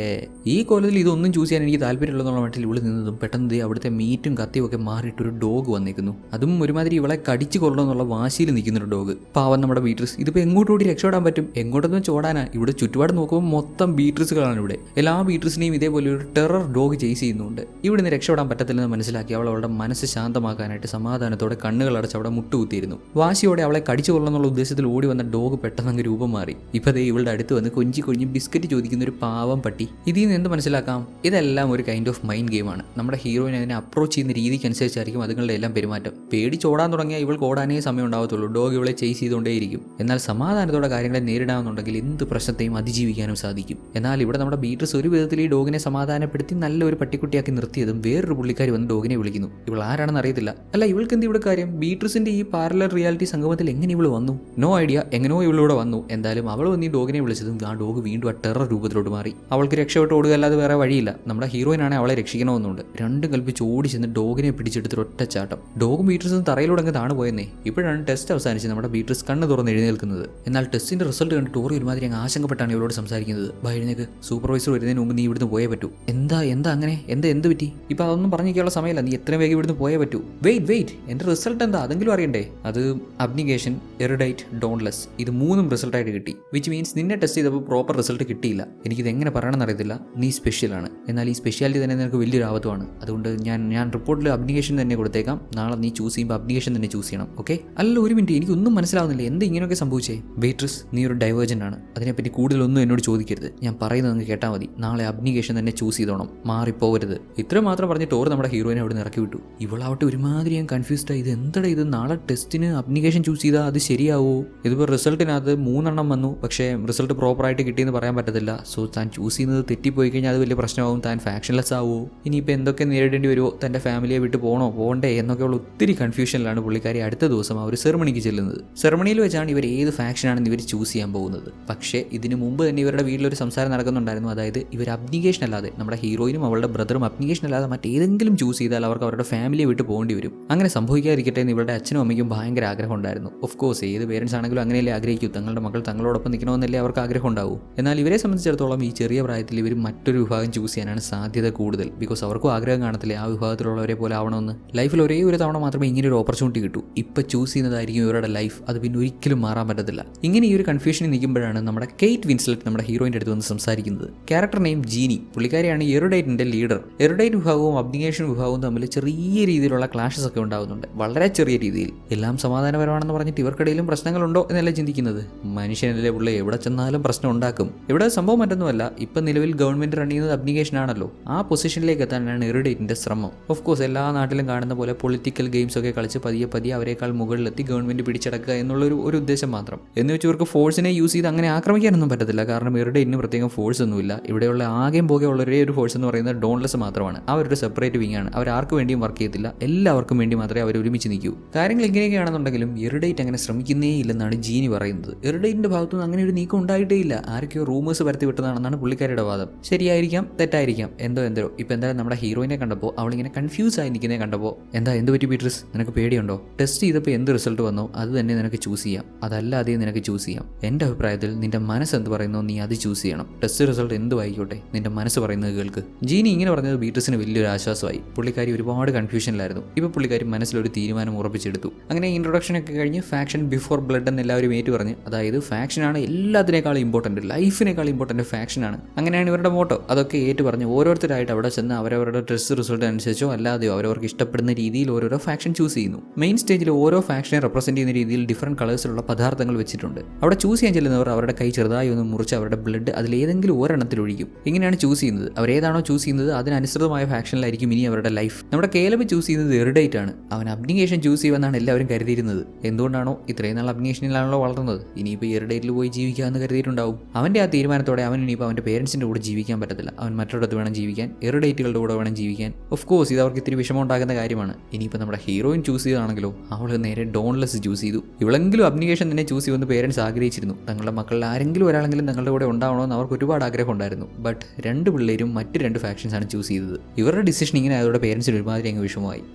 ഈ കോലത്തിൽ ഇതൊന്നും ചൂസ് ചെയ്യാൻ എനിക്ക് താല്പര്യമുള്ളതെന്നുള്ള മട്ടിൽ ഇവിടെ നിന്നതും പെട്ടെന്ന് അവിടുത്തെ മീറ്റും കത്തിയും ഒക്കെ മാറിയിട്ടൊരു ഡോഗ് വന്നേക്കുന്നു. അതും ഒരുമാതിരി ഇവളെ കടിച്ചു കൊള്ളണമെന്നുള്ള വാശിയിൽ നിൽക്കുന്നൊരു ഡോഗ്. പാവം നമ്മുടെ ബീട്രിസ്. ഇതിപ്പോൾ എങ്ങോട്ടോടി രക്ഷപ്പെടാൻ പറ്റും? എങ്ങോട്ടൊന്നും ചോടാനാ? ഇവിടെ ചുറ്റുപാട് നോക്കുമ്പോൾ മൊത്തം ബീട്രിസുകളാണ്. ഇവിടെ എല്ലാ ബീട്രിസിനെയും ഇതേപോലെ ഒരു ടെറർ ഡോഗ് ചേസ് ചെയ്യുന്നുണ്ട്. ഇവിടെ നിന്ന് രക്ഷപ്പെടാൻ പറ്റത്തില്ലെന്ന് മനസ്സിലാക്കി അവൾ അവളുടെ മനസ്സ് ശാന്തമാക്കാനായിട്ട് സമാധാനത്തോടെ കണ്ണുകൾ അടച്ച് അവിടെ മുട്ടുകുത്തിയിരുന്നു. വാശിയോടെ അവളെ കടിച്ചു കൊള്ളണമെന്നുള്ള ഉദ്ദേശത്തിൽ ഓടി വന്ന ഡോഗ് പെട്ടെന്ന് അങ്ങ് രൂപം മാറി. ഇപ്പം ദേ ഇവളുടെ അടുത്ത് വന്ന് കൊഞ്ചി ബിസ്ക്കറ്റ് ചോദിക്കുന്ന ഒരു പാവം പട്ടി. ഇതിൽ നിന്ന് എന്ത് മനസ്സിലാക്കാം? ഇതെല്ലാം ഒരു കൈൻഡ് ഓഫ് മൈൻഡ് ഗെയിമാണ്. നമ്മുടെ ഹീറോയിൻ അതിനെ അപ്രോച്ച് ചെയ്യുന്ന രീതിക്ക് അനുസരിച്ചായിരിക്കും അതുങ്ങളുടെ എല്ലാം പെരുമാറ്റം. പേടിച്ചോടാൻ തുടങ്ങിയാൽ ഇവൾക്ക് ഓടാനേ സമയം ഉണ്ടാവത്തുള്ളൂ. ഡോഗ് ഇവളെ ചേസ് ചെയ്തുകൊണ്ടേയിരിക്കും. എന്നാൽ സമാധാനത്തോടെ കാര്യങ്ങളെ നേരിടാമെന്നുണ്ടെങ്കിൽ എന്ത് പ്രശ്നത്തെയും അതിജീവിക്കാനും സാധിക്കും. എന്നാൽ ഇവിടെ നമ്മുടെ ബീട്രിസ് ഒരു വിധത്തിൽ ഈ ഡോഗിനെ സമാധാനപ്പെടുത്തി നല്ലൊരു പട്ടിക്കുട്ടിയാക്കി നിർത്തിയതും വേറൊരു പുള്ളിക്കാരി വന്ന് ഡോഗിനെ വിളിക്കുന്നു. ഇവൾ ആരാണെന്ന് അറിയത്തില്ല. അല്ല, ഇവൾക്ക് എന്ത് ഇവിടെ കാര്യം? ബീട്രിസിന്റെ ഈ പാരലൽ റിയാലിറ്റി സംഗമത്തിൽ എങ്ങനെ ഇവൾ വന്നു? No idea. എങ്ങനെയോ ഇവളിവിടെ വന്നു. എന്തായാലും അവൾ വന്ന് ഈ ഡോഗിനെ വിളിച്ചതും ആ ഡോഗ് വീണ്ടും ആ ടെറർ രൂപത്തിലോട്ട് മാറി. അവൾക്ക് രക്ഷപ്പെട്ട് ഓടുക അല്ലാതെ വേറെ വഴിയില്ല. നമ്മുടെ ഹീറോയിനാണ് അവളെ രക്ഷിക്കണമെന്നുണ്ട്. രണ്ടും കൽപ്പിച്ച് ഓടി ചെന്ന് ഡോഗിനെ പിടിച്ചെടുത്തൊരു ഒറ്റച്ചാട്ടം. ഡോഗും ബീട്രിസും തറയിലൂടെ അങ്ങ് താണു പോയെന്നേ. ഇപ്പോഴാണ് ടെസ്റ്റ് അവസാനിച്ച് നമ്മുടെ ബീട്രിസ് കണ്ണ് തുറന്ന് എഴുന്നേൽക്കുന്നത്. എന്നാൽ ടെസ്റ്റിന്റെ റിസൾട്ട് കണ്ട് ടോറി ഒരുമാതിരി അങ്ങ് ആശങ്കപ്പെട്ടാണ് ഇവളോട് സംസാരിക്കുന്നത്. എഴുന്നേക്ക്, സൂപ്പർവൈസർ വരുന്നതിന് മുമ്പ് നീ ഇവിടുന്ന് പോയേ പറ്റൂ. എന്താ അങ്ങനെ? എന്ത് പറ്റി? ഇപ്പൊ അതൊന്നും പറഞ്ഞിരിക്കാനുള്ള സമയമല്ല. നീ എത്രയും വേഗം ഇവിടുന്ന് പോയേ പറ്റൂ. വെയിറ്റ്, എന്റെ റിസൾട്ട് എന്താ? അതെങ്കിലും അറിയണ്ടേ? അത് അബ്നിഗേഷൻ, എറിഡൈറ്റ്, ഡോൺലെസ്, ഇത് 3ഉം റിസൾട്ടായിട്ട് കിട്ടി. വിച്ച് മീൻസ് നിന്നെ ടെസ്റ്റ് ചെയ്തപ്പോൾ പ്രോപ്പർ റിസൾട്ട് കിട്ടിയില്ല. എനിക്കിത് എങ്ങനെ പറയണമെന്ന് അറിയത്തില്ല. നീ സ്പെഷ്യലാണ്. എന്നാൽ ഈ സ്പെഷ്യാലിറ്റി തന്നെ നിനക്ക് വലിയൊരു ആപത്തുമാണ്. അതുകൊണ്ട് ഞാൻ റിപ്പോർട്ടിൽ അബ്നിഗേഷൻ തന്നെ കൊടുത്തേക്കാം. നാളെ നീ ചൂസ് ചെയ്യുമ്പോൾ അബ്നിഗേഷൻ തന്നെ ചൂസ് ചെയ്യണം. ഓക്കെ? അല്ല, ഒരു മിനിറ്റ്, എനിക്കൊന്നും മനസ്സിലാവുന്നില്ല. എന്താ ഇങ്ങനെയൊക്കെ സംഭവിച്ചേ? ബീട്രിസ്, നീ ഒരു ഡൈവേർജൻ്റ് ആണ്. അതിനെപ്പറ്റി കൂടുതലൊന്നും എന്നോട് ചോദിക്കരുത്. ഞാൻ പറയുന്നത് അങ്ങ് കേട്ടാൽ മതി. നാളെ അബ്നിഗേഷൻ തന്നെ ചൂസ് ചെയ്തോണം. മാറിപ്പോകരുത്. ഇത്ര മാത്രം പറഞ്ഞ് ടോർ നമ്മുടെ ഹീറോയിനെ അവിടെ ഇറക്കി വിട്ടു. ഇവളാവട്ടെ ഒരുമാതിരി ഞാൻ കൺഫ്യൂസ്ഡ് ആയി. ഇത് എന്താടാ ഇത്? നാളെ ടെസ്റ്റിന് അബ്നിഗേഷൻ ചൂസ് ചെയ്താൽ അത് ശരിയാവോ? ഇതിപ്പോൾ റിസൾട്ടിനകത്ത് 3 എണ്ണം വന്നു, പക്ഷേ റിസൾട്ട് പ്രോപ്പറായിട്ട് കിട്ടിയെന്ന് പറയാൻ പറ്റത്തില്ല. സോ താൻ ചൂസ് ചെയ്യുന്നത് തെറ്റിപ്പോയി കഴിഞ്ഞാൽ അത് വലിയ പ്രശ്നമാവും. താൻ ഫാക്ഷൻലെസ് ആവുമോ? ഇനിയിപ്പോൾ എന്തൊക്കെ നേരിടേണ്ടി വരുമോ? തൻ്റെ ഫാമിലിയെ വിട്ട് പോകണ്ടേ എന്നൊക്കെയുള്ള ഒത്തിരി കൺഫ്യൂഷനിലാണ് പുള്ളിക്കാരി അടുത്ത ദിവസം ആ ഒരു സെറമണിക്ക് ചെല്ലുന്നത്. സെറമണിയിൽ വെച്ചാണ് ഇവർ ഏത് ഫാക്ഷനാണെന്ന് ഇവർ ചൂസ് ചെയ്യാൻ പോകുന്നത്. പക്ഷേ ഇതിന് മുമ്പ് തന്നെ ഇവരുടെ വീട്ടിലൊരു സംസാരം നടക്കുന്നുണ്ടായിരുന്നു. അതായത് ഇവർ അബ്നിഗേഷൻ അല്ലാതെ, നമ്മുടെ ഹീറോയിനും അവളുടെ ബ്രദറും അബ്നിഗേഷൻ അല്ലാതെ മറ്റേതെങ്കിലും ചൂസ് ചെയ്താൽ അവർക്ക് അവരുടെ ഫാമിലിയെ വിട്ട് പോകേണ്ടി വരും. അങ്ങനെ സംഭവിക്കാതിരിക്കട്ടെ എന്ന് ഇവരുടെ അച്ഛനും അമ്മയ്ക്കും ഭയങ്കര ആഗ്രഹം ഉണ്ടായിരുന്നു. ഓഫ് കോഴ്സ് ഏത് പേരൻസ് ആണെങ്കിലും അങ്ങനെയല്ലേ ആഗ്രഹിക്കൂ. തങ്ങളുടെ മക്കൾ തങ്ങളോടൊപ്പം നിൽക്കണമെന്നല്ലേ അവർക്ക് ആഗ്രഹം ഉണ്ടാവും. എന്നാൽ ഇവരെ സംബന്ധിച്ചിടത്തോളം ഈ ചെറിയ പ്രായത്തിൽ ഇവർ മറ്റൊരു വിഭാഗം ചൂസ് ചെയ്യാനാണ് സാധ്യത കൂടുതൽ. ബിക്കോസ് അവർക്കും ആഗ്രഹം കാണത്തില്ലേ ആ വിഭാഗത്തിലുള്ളവരെ പോലെ ആവണമെന്ന്. ലൈഫിൽ ഒരേ ഒരു തവണ മാത്രമേ ഇങ്ങനെ ഒരു ഓപ്പർച്യൂണിറ്റി കിട്ടൂ. ഇപ്പം ചൂസ് ചെയ്യുന്നതായിരിക്കും ഇവരുടെ ലൈഫ്. അത് പിന്നെ ഒരിക്കലും മാറാൻ പറ്റത്തില്ല. ഇങ്ങനെ ഈ ഒരു കൺഫ്യൂഷനിൽ നിൽക്കുമ്പോഴാണ് നമ്മുടെ കേറ്റ് വിൻസ്ലെറ്റ് നമ്മുടെ ഹീറോയിൻ്റെ അടുത്ത് വന്ന് സംസാരിക്കുന്നത്. ക്യാരക്ടർ നെയിം ജീനി. പുള്ളിക്കാരിയാണ് എറിഡൈറ്റിന്റെ ലീഡർ. എറിഡൈറ്റ് വിഭാഗവും അബ്നിഗേഷൻ വിഭാഗവും തമ്മിൽ ചെറിയ രീതിയിലുള്ള ക്ലാഷസ് ഒക്കെ ഉണ്ടാകുന്നുണ്ട്. വളരെ ചെറിയ രീതിയിൽ. എല്ലാം സമാധാനപരമാണെന്ന് പറഞ്ഞിട്ട് ഇവർക്കിടയിലും പ്രശ്നങ്ങളുണ്ടോ എന്നല്ല ചിന്തിക്കുന്നത്. മനുഷ്യനല്ലേ ഉള്ള, എവിടെ ചെന്നാലും പ്രശ്നം ഉണ്ടാക്കും. ഇവിടെ സംഭവം മറ്റൊന്നുമല്ല. ഇപ്പം നിലവിൽ ഗവൺമെന്റ് റൺ ചെയ്യുന്നത് അബ്നിഗേഷൻ ആണല്ലോ. ആ പൊസിഷനിലേക്ക് എത്താനാണ് എറിഡൈറ്റിന്റെ ശ്രമം. ഓഫ് കോഴ്സ് എല്ലാ നാട്ടിലും കാണുന്ന പോലെ പൊളിറ്റിക്കൽ ഗെയിംസ് ഒക്കെ കളിച്ച് പതിയെ അവരെക്കാൾ മുകളിലെത്തി ഗവൺമെന്റ് പിടിച്ചടക്കുക എന്നുള്ളൊരു ഉദ്ദേശം മാത്രം. എന്ന് വെച്ച് ഇവർക്ക് ഫോഴ്സിനെ യൂസ് ചെയ്ത് അങ്ങനെ ആക്രമിക്കാനൊന്നും പറ്റത്തില്ല. കാരണം എറിഡൈറ്റിന് പ്രത്യേകം ഫോഴ്സ് ഒന്നുമില്ല. ഇവിടെയുള്ള ആകെയും പോകെയുള്ള ഒരേ ഒരു ഫോഴ്സ് എന്ന് പറയുന്നത് ഡോൺലെസ് മാത്രമാണ്. അവരൊരു സെപ്പറേറ്റ് വിങ് ആണ്. അവർ ആർക്ക് വേണ്ടിയും വർക്ക് ചെയ്യത്തില്ല. എല്ലാവർക്കും വേണ്ടി മാത്രമേ അവർ ഒരുമിച്ച് നിൽക്കൂ. കാര്യങ്ങൾ ഇങ്ങനെയൊക്കെയാണെന്നുണ്ടെങ്കിലും എറിഡൈറ്റ് അങ്ങനെ ശ്രമിക്കുന്നേ ഇല്ലെന്നാണ് ജീനി പറയുന്നത്. എറിഡൈറ്റിന്റെ ഭാഗത്തുനിന്ന് അങ്ങനെ ഒരു നീക്കം ഉണ്ടായിട്ടേ ഇല്ല, ആരൊക്കെയോ റൂമേഴ്സ് പരത്തി വിട്ടതാണെന്നാണ് പുള്ളിക്കാരിയുടെ വാദം. ശരിയായിരിക്കാം, തെറ്റായിരിക്കാം, എന്തോ ഇപ്പോൾ എന്തായാലും നമ്മുടെ ഹീറോയിനെ കണ്ടപ്പോൾ അവളിങ്ങനെ കൺഫ്യൂസ് ആയി നിൽക്കുന്നേ കണ്ടപ്പോൾ എന്ത് പറ്റി ബീട്രിസ്, നിനക്ക് പേടിയുണ്ടോ? ടെസ്റ്റ് ചെയ്തപ്പോൾ എന്ത് റിസൾട്ട് വന്നോ അത് തന്നെ നിനക്ക് ചൂസ് ചെയ്യാം, അതല്ലാതെ നിനക്ക് ചൂസ് ചെയ്യാം. എൻ്റെ അഭിപ്രായത്തിൽ നിന്റെ മനസ്സ് എന്ത് പറയുന്നോ നീ അത് ചൂസ് ചെയ്യണം. ടെസ്റ്റ് റിസൾട്ട് എന്തും ആയിക്കോട്ടെ, നിന്റെ മനസ്സ് പറയുന്നത് കേൾക്ക്. ജീനി ഇങ്ങനെ പറഞ്ഞത് ബീട്രിസിന് വലിയൊരു ആശ്വാസമായി. പുള്ളിക്കാരി ഒരുപാട് കൺഫ്യൂഷനിലായിരുന്നു. ഇപ്പോൾ പുള്ളിക്കാരി മനസ്സിലൊരു തീരുമാനം ഉറപ്പിച്ചെടുത്തു. അങ്ങനെ ഇൻട്രൊഡക്ഷൻ ഒക്കെ കഴിഞ്ഞ് ഫാക്ഷൻ ബിഫോർ ബ്ലഡ് എന്ന് എല്ലാവരും ഏറ്റു പറഞ്ഞ്, അതായത് ഫാക്ഷനാണ് എല്ലാത്തിനേക്കാളും ഇമ്പോർട്ടൻറ്റ്, ലൈഫിനേക്കാളും ഇമ്പോർട്ടൻറ്റ് ഫാക്ഷനാണ്. അങ്ങനെയാണ് ഇവരുടെ മോട്ടോ. അതൊക്കെ ഏറ്റു പറഞ്ഞ് ഓരോരുത്തരായിട്ട് അവിടെ ചെന്ന് അവരവരുടെ ടെസ്റ്റ് റിസൾട്ട് അനുസരിച്ചോ അല്ലാതെയോ അവരവർക്ക് ഇഷ്ടപ്പെടുന്ന രീതിയിൽ ഓരോരോ ഫാക്ഷൻ ചൂസ് ചെയ്യുന്നു. മെയിൻ സ്റ്റേജിൽ ഓരോ ഫാക്ഷനെ റെപ്രസെന്റ് ചെയ്യുന്ന രീതിയിൽ ഡിഫറൻറ്റ് കളേഴ്സിലുള്ള പദാർത്ഥങ്ങൾ വെച്ചിട്ടുണ്ട്. അവിടെ ചൂസ് ചെയ്യാൻ ചെല്ലുന്നവർ അവരുടെ കൈ ചെറുതായി ഒന്ന് മുറിച്ച് അവരുടെ ബ്ലഡ് അതിലേതെങ്കിലും ഒരെണ്ണത്തിൽ ഒഴിക്കും. ഇങ്ങനെയാണ് ചൂസ് ചെയ്യുന്നത്. അവരേതാണോ ചൂസ് ചെയ്യുന്നത് അതിനനുസൃതമായ ഫാക്ഷനിലായിരിക്കും ഇനി അവരുടെ ലൈഫ്. നമ്മുടെ കേലബ് ചൂസ് ചെയ്യുന്നത് എറിഡേറ്റ് ആണ്. അവൻ അബ്നിഗേഷൻ ചൂസ് ചെയ്യുമെന്നാണ് എല്ലാവരും കരുതിയിരുന്നത്. എന്തുകൊണ്ടാണോ? ഇത്രയും നാൾ അബ്നിഗേഷനിലാണല്ലോ വളർന്നത്. ഇനിയിപ്പോൾ എറിഡേറ്റിൽ പോയി ജീവിക്കാമെന്ന് കരുതിയിട്ടുണ്ടാവും. അവൻ്റെ ആ തീരുമാനത്തോടെ അവൻ ഇനിയിപ്പോൾ അവൻ്റെ പേരൻസിൻ്റെ കൂടെ ജീവിക്കാൻ പറ്റത്തില്ല. അവൻ മറ്റൊരിടത്ത് വേണം ജീവിക്കാൻ, എറിഡേറ്റുകളുടെ കൂടെ വേണം ജീവിക്കാൻ. ഓഫ് കോഴ്സ് ഇത് അവർക്ക് ഇത്തിരി വിഷമം ഉണ്ടാകുന്ന കാര്യമാണ്. ഇനിയിപ്പോൾ നമ്മുടെ ഹീറോയിൻ ചൂസ് ചെയ്താണെങ്കിലോ അവൾ നേരെ ഡോൺലെസ് ചൂസ് ചെയ്തു. ഇവളെങ്കിലും അബ്നിഗേഷൻ തന്നെ ചൂസ് ചെയ്യുമെന്ന് പേരൻസ് ആഗ്രഹിച്ചിരുന്നു. തങ്ങളുടെ മക്കളിൽ ആരെങ്കിലും ഒരാളെങ്കിലും തങ്ങളുടെ കൂടെ ഉണ്ടാവണമെന്ന് അവർക്ക് ഒരുപാട് ആഗ്രഹം ഉണ്ടായിരുന്നു. ബട്ട് രണ്ട് പിള്ളേരും മറ്റ് രണ്ട് ഫാക്ഷൻസ് ആണ് ചൂസ് ചെയ്തത്. ഇവരുടെ ഡിസിഷൻ ഇങ്ങനെ ആയതോടെ പേരൻസിന് ഒരുമാതിരി അങ്ങ്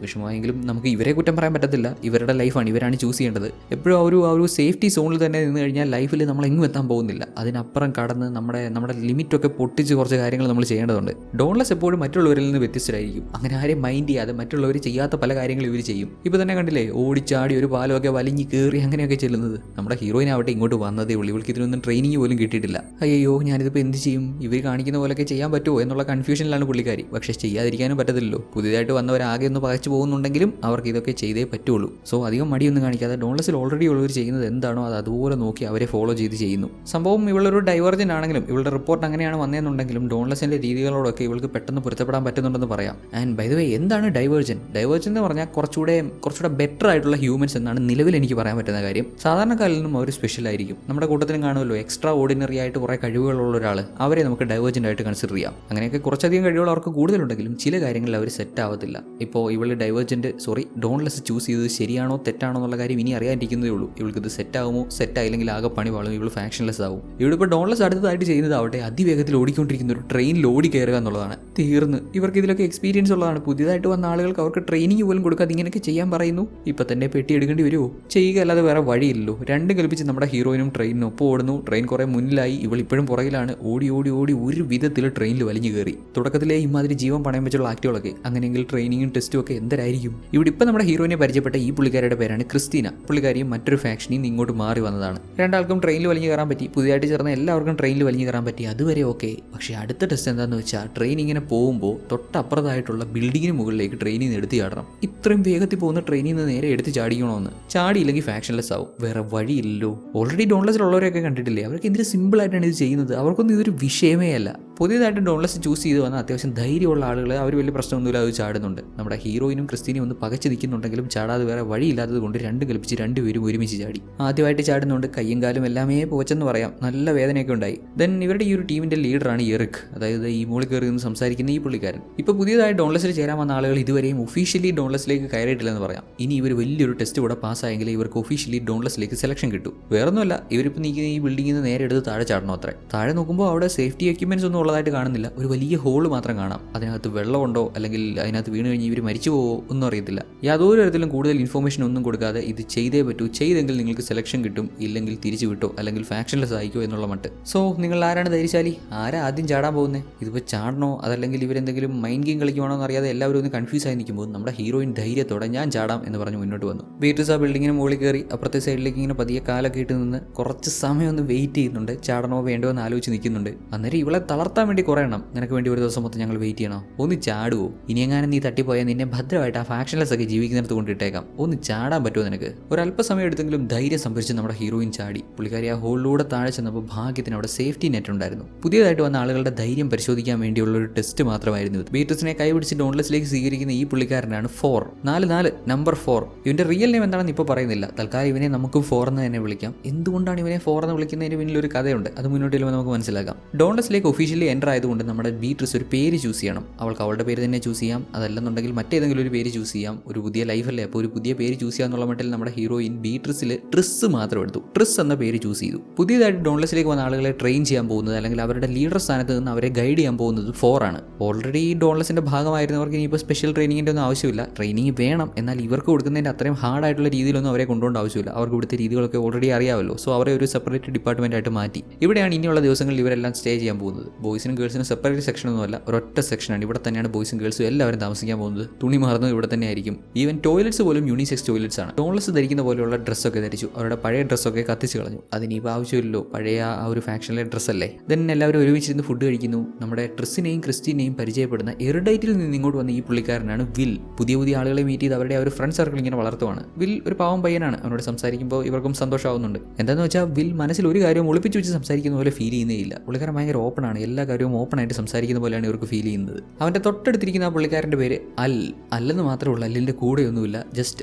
വിഷമമായെങ്കിലും നമുക്ക് ഇവരെ കുറ്റം പറയാൻ പറ്റത്തില്ല. ഇവരുടെ ലൈഫാണ്, ഇവരാണ് ചൂസ് ചെയ്യേണ്ടത്. എപ്പോഴും ആ ഒരു സേഫ്റ്റി സോണിൽ തന്നെ നിന്ന് കഴിഞ്ഞാൽ ലൈഫിൽ നമ്മൾ എങ്ങും എത്താൻ പോകുന്നില്ല. അതിനപ്പുറം കടന്ന് നമ്മുടെ ലിമിറ്റൊക്കെ പൊട്ടിച്ച് കുറച്ച് കാര്യങ്ങൾ നമ്മൾ ചെയ്യേണ്ടതുണ്ട്. ഡോൺലെസ് എപ്പോഴും മറ്റുള്ളവരിൽ നിന്ന് വ്യത്യസ്തരായിരിക്കും. അങ്ങനെ ആരെയും മൈൻഡ് ചെയ്യാതെ മറ്റുള്ളവർ ചെയ്യാത്ത പല കാര്യങ്ങളും ഇവർ ചെയ്യും. ഇപ്പോൾ തന്നെ കണ്ടില്ലേ, ഓടിച്ചാടി ഒരു പാലമൊക്കെ വലിഞ്ഞ് കയറി അങ്ങനെയൊക്കെ ചെല്ലുന്നത്. നമ്മുടെ ഹീറോയിനാവട്ടെ ഇങ്ങോട്ട് വന്നതേ ഉള്ളൂ. ഇവൾക്ക് ഇതിനൊന്നും ട്രെയിനിങ് പോലും കിട്ടിയിട്ടില്ല. അയ്യോ ഞാനിതിപ്പോൾ എന്ത് ചെയ്യും, ഇവർ കാണിക്കുന്ന പോലെയൊക്കെ ചെയ്യാൻ പറ്റുമോ എന്നുള്ള കൺഫ്യൂഷനിലാണ് പുള്ളിക്കാരി. പക്ഷേ ചെയ്യാതിരിക്കാനും പറ്റത്തില്ലല്ലോ. പുതിയതായിട്ട് വന്നവരാകെ ഒന്ന് പകച്ചു പോകുന്നുണ്ടെങ്കിലും അവർക്ക് ഇതൊക്കെ ചെയ്തേ പറ്റുള്ളൂ. സോ അധികം മടിയൊന്നും കാണിക്കാതെ ഡോൺലെസ്സിൽ ഓൾറെഡി ഉള്ളവർ ചെയ്യുന്നത് എന്താണോ അത് അതുപോലെ നോക്കി അവരെ ഫോളോ ചെയ്ത് ചെയ്യുന്നു. സംഭവം ഇവളൊരു ഡൈവർജൻ്റ് ആണെങ്കിലും ഇവളുടെ റിപ്പോർട്ട് അങ്ങനെയാണ് വന്നതെന്നുണ്ടെങ്കിലും ഡോൺലെസ്സിൻ്റെ രീതികളോടൊക്കെ ഇവൾക്ക് പെട്ടെന്ന് പൊരുത്തപ്പെടാൻ പറ്റുന്നുണ്ടെന്ന് പറയാം. ആൻഡ് ബൈ ദ വേ എന്താണ് ഡൈവേർജൻ എന്ന് പറഞ്ഞാൽ കുറച്ചുകൂടെ ബെറ്റർ ആയിട്ടുള്ള ഹ്യൂമൻസ് എന്നാണ് നിലവിൽ എനിക്ക് പറയാൻ പറ്റുന്ന കാര്യം. സാധാരണക്കാരിൽ നിന്നും അവർ സ്പെഷ്യൽ ആയിരിക്കും. നമ്മുടെ കൂട്ടത്തിലും കാണുമല്ലോ എക്സ്ട്രാ ഓർഡിനറി ആയിട്ട് കുറേ കഴിവുകളുള്ള ഒരാൾ, അവരെ നമുക്ക് ഡൈവേർജൻ്റ് ആയിട്ട് കൺസിഡർ ചെയ്യാം. അങ്ങനെയൊക്കെ കുറച്ചധികം കഴിവുകൾ അവർക്ക് കൂടുതലുണ്ടെങ്കിലും ചില കാര്യങ്ങളിൽ അവർ സെറ്റ് ആവത്തില്ല. ഇപ്പോൾ ഇവൾ ഡോൺലെസ് ചൂസ് ചെയ്തത് ശരിയാണോ തെറ്റാണോ എന്നുള്ള കാര്യം ഇനി അറിയാനിരിക്കുന്നതേ ഉള്ളൂ. ഇവൾക്ക് ഇത് സെറ്റ് ആകുമോ, സെറ്റ് ആയില്ലെങ്കിൽ ആകെ പണി വാളും, ഇവൾ ഫാക്ഷൻലെസ് ആവും. ഇവിടെ ഇപ്പോൾ ഡോൺലെസ് അടുത്തതായിട്ട് ചെയ്യുന്നതാവട്ടെ അതിവേഗത്തിൽ ഓടിക്കൊണ്ടിരിക്കുന്ന ഒരു ട്രെയിനിൽ ഓടി കയറുക എന്നുള്ളതാണ്. തീർന്ന് ഇവർക്ക് ഇതിലൊക്കെ എക്സ്പീരിയൻസ് ഉള്ളതാണ്. പുതിയതായിട്ട് വന്ന ആളുകൾക്ക് അവർക്ക് ട്രെയിനിങ് പോലും കൊടുക്കാതെ ഇങ്ങനെയൊക്കെ ചെയ്യാൻ പറയുന്നു. ഇപ്പം തന്നെ പെട്ടി എടുക്കേണ്ടി വരുമോ? ചെയ്യുക അല്ലാതെ വേറെ വഴിയില്ലല്ലോ. രണ്ടും കൽപ്പിച്ച് നമ്മുടെ ഹീറോയിനും ട്രെയിനിനും ഒപ്പം ഓടുന്നു. ട്രെയിൻ കുറേ മുന്നിലായി, ഇവൾ ഇപ്പോഴും പുറകിലാണ്. ഓടി ഒരു വിധത്തിൽ ട്രെയിനിൽ വലിഞ്ഞു കയറി. തുടക്കത്തിലെ ഇമാതിരി ജീവൻ പണയം വെച്ചുള്ള ആക്റ്റുകളൊക്കെ അങ്ങനെയെങ്കിൽ ട്രെയിനിങ്ങും ടെസ്റ്റും ഒക്കെ എന്തരായിരിക്കും? ഇവിടെ ഇപ്പം നമ്മുടെ ഹീറോയിനെ പരിചയപ്പെട്ട ഈ പുള്ളിക്കാരുടെ പേരാണ് ക്രിസ്റ്റീന. പുള്ളിക്കാരിയും മറ്റൊരു ഫാക്ഷനിൽ നിന്ന് ഇങ്ങോട്ട് മാറി വന്നതാണ്. രണ്ടാൾക്കും ട്രെയിനിൽ വലിഞ്ഞു കയറാൻ പറ്റി. പുതിയതായിട്ട് ചേർന്ന എല്ലാവർക്കും ട്രെയിനിൽ വലിഞ്ഞു കയറാൻ പറ്റി. അതുവരെ ഓക്കെ. പക്ഷേ അടുത്ത ടെസ്റ്റ് എന്താണെന്ന് വെച്ചാൽ ട്രെയിൻ ഇങ്ങനെ പോകുമ്പോൾ തൊട്ടപ്പുറത്തായിട്ടുള്ള ബിൽഡിങ്ങിന് മുകളിലേക്ക് ട്രെയിനിൽ നിന്ന് എടുത്ത് ചാടണം. ഇത്രയും വേഗത്തിൽ പോകുന്ന ട്രെയിനിൽ നിന്ന് നേരെ എടുത്ത് ചാടിക്കണമെന്ന്. ചാടിയില്ലെങ്കിൽ ഫാക്ഷൻലെസ് ആവും. വേറെ വഴിയില്ലല്ലോ. ഓൾറെഡി ഡോൺലെസ്സിലുള്ളവരെയൊക്കെ കണ്ടിട്ടില്ലേ, അവർക്ക് എന്തൊരു സിമ്പിളായിട്ടാണ് ഇത് ചെയ്യുന്നത്. അവർക്കൊന്നും ഇതൊരു വിഷയമേ അല്ല. പുതിയതായിട്ട് ഡോൺലെസ് ചൂസ് ചെയ്ത് വന്ന അത്യാവശ്യം ധൈര്യമുള്ള ആളുകൾ അവർ വലിയ പ്രശ്നമൊന്നുമില്ല അത് ചാടുന്നുണ്ട്. നമ്മുടെ ഹീറോയിനും ക്രിസ്റ്റീനും ഒന്ന് പകച്ച് നിൽക്കുന്നുണ്ടെങ്കിലും ചാടാതെ വേറെ വഴിയില്ലാത്തത് കൊണ്ട് രണ്ടും കൽപ്പിച്ച് രണ്ടുപേരും ഒരുമിച്ച് ചാടി. ആദ്യമായിട്ട് ചാടുന്നുണ്ട്. കയ്യും കാലും എല്ലാമേ പോച്ചെന്ന് പറയാം. നല്ല വേദനയൊക്കെ ഉണ്ടായി. ദെൻ ഇവരുടെ ഈ ഒരു ടീമിൻ്റെ ലീഡറാണ് എറിക്, അതായത് ഈ മോളിൽ കയറി നിന്ന് സംസാരിക്കുന്ന ഈ പുള്ളിക്കാരൻ. ഇപ്പോൾ പുതിയതായി ഡോൺലെസ്സിൽ ചേരാൻ വന്ന ആളുകൾ ഇതുവരെയും ഒഫീഷ്യലി ഡോൺലെസ്സിലേക്ക് കയറിയിട്ടില്ലെന്ന് പറയാം. ഇനി ഇവർ വലിയൊരു ടെസ്റ്റ് കൂടെ പാസ്സായെങ്കിൽ ഇവർക്ക് ഒഫീഷ്യലി ഡോൺലെസ്സിലേക്ക് സെലക്ഷൻ കിട്ടും. വേറൊന്നുമല്ല, ഇവരിപ്പോൾ നീക്കുന്ന ഈ ബിൽഡിങ്ങിൽ നിന്ന് നേരെ എടുത്ത് താഴെ ചാടണം അത്രേ. താഴെ നോക്കുമ്പോൾ അവിടെ സേഫ്റ്റി എക്യുപ്മെന്റ്സ് ഒന്നും ഉള്ളതായിട്ട് കാണുന്നില്ല. ഒരു വലിയ ഹോള് മാത്രം കാണാം. അതിനകത്ത് വെള്ളമുണ്ടോ അല്ലെങ്കിൽ അതിനകത്ത് വീണ് കഴിഞ്ഞ് ഇവർ മരിച്ചു പോവോ ഒന്നും അറിയത്തില്ല. യാതൊരു തരത്തിലും കൂടുതൽ ഇൻഫോർമേഷൻ ഒന്നും കൊടുക്കാതെ ഇത് ചെയ്തേ പറ്റൂ, ചെയ്തെങ്കിൽ നിങ്ങൾക്ക് സെലക്ഷൻ കിട്ടും, ഇല്ലെങ്കിൽ തിരിച്ചു വിട്ടോ അല്ലെങ്കിൽ ഫാക്ഷൻലെസ് ആയിക്കോ എന്നുള്ള മട്ട്. സോ നിങ്ങൾ ആരാണ് ധൈര്യശാലി? ആരാ ആദ്യം ചാടാൻ പോകുന്നത്? ഇതിപ്പോൾ ചാടണോ അതല്ലെങ്കിൽ ഇവരെന്തെങ്കിലും മൈൻഡ് ഗെയിം കളിക്കുവാണോ എന്നറിയാതെ എല്ലാവരും ഒന്ന് കൺഫ്യൂസ് ആയി നിൽക്കുമ്പോൾ നമ്മുടെ ഹീറോയിൻ ധൈര്യത്തോടെ ഞാൻ ചാടാം എന്ന് പറഞ്ഞ് മുന്നോട്ട് വന്നു. ബീട്രിസ് ആ ബിൽഡിങ്ങിന് മുകളിൽ കയറി അപ്പുറത്തെ സൈഡിലേക്ക് ഇങ്ങനെ പതിയെ കാലൊക്കെ ഇട്ട് നിന്ന് കുറച്ച് സമയം ഒന്ന് വെയിറ്റ് ചെയ്യുന്നുണ്ട്. ചാടണോ വേണ്ടോ എന്ന് ആലോചിച്ച് നിൽക്കുന്നുണ്ട്. അന്നേരം ഇവളെ തളർത്താൻ വേണ്ടി കുറേ എണ്ണം, നിനക്ക് വേണ്ടി ഒരു ദിവസം മൊത്തം ഞങ്ങൾ വെയിറ്റ് ചെയ്യണോ? ഒന്ന് ചാടുവോ? ഇനി എങ്ങാനും നീ തട്ടിപ്പോയാൽ നിന്നെ ഭദ്രമായിട്ട് ആ ഫാക്ഷൻലെസ് ഒക്കെ ജീവിക്കുന്നിടത്ത് കൊണ്ടിട്ടേക്കാം. ഒന്ന് ചാടാൻ പറ്റുമോ നിനക്ക്? ഒരല്പസമയം എടുത്തെങ്കിലും ധൈര്യം സംഭരിച്ച് നമ്മുടെ ഹീറോയിൻ ചാടി. പുള്ളിക്കാരി ആ ഹോളിലൂടെ താഴെ ചെന്നപ്പോൾ ഭാഗ്യത്തിന് അവിടെ സേഫ്റ്റി നെറ്റ് ഉണ്ടായിരുന്നു. പുതിയതായിട്ട് വന്ന ആളുകളുടെ ധൈര്യം പരിശോധിക്കാൻ വേണ്ടിയുള്ള ഒരു ടെസ്റ്റ് മാത്രമായിരുന്നു ഇത്. ബീട്രിസിനെ കൈപിടിച്ച് ഡോൺലെസ്സിലേക്ക് സ്വീകരിക്കുന്ന ഈ പുള്ളിക്കാരനാണ് 4 നമ്പർ 4. ഇവന്റെ റിയൽ നെയിം എന്താണെന്ന് ഇപ്പോൾ പറയുന്നില്ല. തൽക്കാലം ഇവനെ നമുക്കും 4 എന്ന് തന്നെ വിളിക്കാം. എന്തുകൊണ്ടാണ് ഇവനെ 4 എന്ന് വിളിക്കുന്നതിന് പിന്നിൽ ഒരു കഥയുണ്ട്. അത് മുന്നോട്ട് വരുമ്പോൾ നമുക്ക് മനസ്സിലാക്കാം. ഡോൺലെസ്സിലേക്ക് ഒഫീഷ്യലി എൻ്റർ ആയതുകൊണ്ട് നമ്മുടെ ബീട്രിസ് ഒരു പേര് ചൂസ് ചെയ്യണം. അവൾക്ക് അവളുടെ പേര് തന്നെ ചൂസ് ചെയ്യാം, അതല്ലെന്നുണ്ടെങ്കിൽ മറ്റേതെങ്കിലും ഒരു പേര് ചൂസ് ചെയ്യാം. ഒരു പുതിയ ലൈഫല്ലേ, അപ്പോൾ ഒരു പുതിയ പേര് ചൂസ് ചെയ്യാന്നുള്ള മട്ടിൽ നമ്മുടെ ഹീറോയിൻ ബീട്രിസിൽ ട്രിസ് മാത്രം എടുത്തു. ട്രിസ് എന്ന പേര് ചൂസ് ചെയ്തു. പുതിയതായിട്ട് ഡോൺലെസ്സിലേക്ക് വന്ന ആളുകളെ ട്രെയിൻ ചെയ്യാൻ പോകുന്നത് അല്ലെങ്കിൽ അവരുടെ ലീഡർ സ്ഥാനത്ത് നിന്ന് അവരെ ഗൈഡ് ചെയ്യാൻ പോകുന്നത് 4 ആണ്. ഓൾറെഡി ഈ ഡോൺലെസ്സിൻ്റെ ഭാഗമായിരുന്നവർക്ക് ഇനിയിപ്പോൾ സ്പെഷ്യൽ ട്രെയിനിങ്ങിൻ്റെ ഒന്നും ആവശ്യമില്ല. ട്രെയിനിങ് വേണം, എന്നാൽ ഇവർക്ക് കൊടുക്കുന്നതിൻ്റെ അത്രയും ഹാർഡായിട്ടുള്ള രീതിയിലൊന്നും അവരെ കൊണ്ടുപോകേണ്ട ആവശ്യമില്ല. അവർക്ക് ഇവിടുത്തെ രീതികളൊക്കെ ഓൾറെഡി അറിയാമല്ലോ. സോ അവരെ ഒരു സെപ്പറേറ്റ് ഡിപ്പാർട്ട്മെൻ്റ് ആയിട്ട് മാറ്റി. ഇവിടെയാണ് ഇനിയുള്ള ദിവസങ്ങളിൽ ഇവരെല്ലാം സ്റ്റേ ചെയ്യാൻ പോകുന്നത്. ബോയ്സിനും ഗേൾസിനും സെപ്പറേറ്റ് സെക്ഷനൊന്നുമല്ല, ഒരൊറ്റ സെക്ഷനാണ്. ഇവിടെ തന്നെയാണ് ബോയ്സും ഗേൾസും എല്ലാവരും താമസിക്കാൻ പോകുന്നത്. തുണി മാറുന്നത് ഇവിടെ തന്നെ ആയിരിക്കും. ഈവൻ ടോയ്ലറ്റ്സ് പോലും യൂണിസെക്സ് ടോയ്ലറ്റ്സ് ആണ്. ഡോൺലെസ് ധരിക്കുന്ന പോലെയുള്ള ഡ്രസ്സൊക്കെ ധരിച്ചു. അവരുടെ പഴയ ഡ്രസ്സൊക്കെ കത്തിച്ച് കളഞ്ഞു. അതിനിപ്പോൾ ആവശ്യമില്ലല്ലോ, പഴയ ആ ഒരു ഫാഷനിലെ ഡ്രസ്സല്ലേ. ദെൻ എല്ലാവരും ഒരുമിച്ചിരുന്ന് ഫുഡ് കഴിക്കുന്നു. നമ്മുടെ ട്രിസിനെയും ക്രിസ്റ്റീനെയും പരിചയപ്പെടുന്ന എറിഡൈറ്റിൽ നിന്ന് ഇങ്ങോട്ട് വന്ന ഈ പുള്ളിക്കാരനാണ് വിൽ. പുതിയ പുതിയ ആളുകളെ മീറ്റ് ചെയ്ത് അവരുടെ ആ ഒരു ഫ്രണ്ട് സർക്കിൾ ഇങ്ങനെ വളർത്തുവാണ്. വിൽ ഒരു പാവം പയ്യനാണ്. അവനോട് സംസാരിക്കുമ്പോൾ ഇവർക്കും സന്തോഷമാവുന്നുണ്ട്. എന്താണെന്ന് വെച്ചാൽ വിൽ മനസ്സിൽ ഒരു കാര്യം ഒളിപ്പിച്ച് വെച്ച് സംസാരിക്കുന്ന പോലെ ഫീൽ ചെയ്യുന്നേ ഇല്ല. പുള്ളിക്കാരൻ ഭയങ്കര ഓപ്പൺ ആണ്. എല്ലാ കാര്യവും ഓപ്പൺ ആയിട്ട് സംസാരിക്കുന്ന പോലെയാണ് ഇവർക്ക് ഫീൽ ചെയ്യുന്നത്. അവൻ്റെ തൊട്ടടുത്തിരിക്കുന്ന ആ പുള്ളിക്കാരൻ്റെ പേര് അല്ലെന്ന് മാത്രമേ ഉള്ളൂ. അല്ലിൻ്റെ കൂടെയൊന്നുമില്ല, ജസ്റ്റ്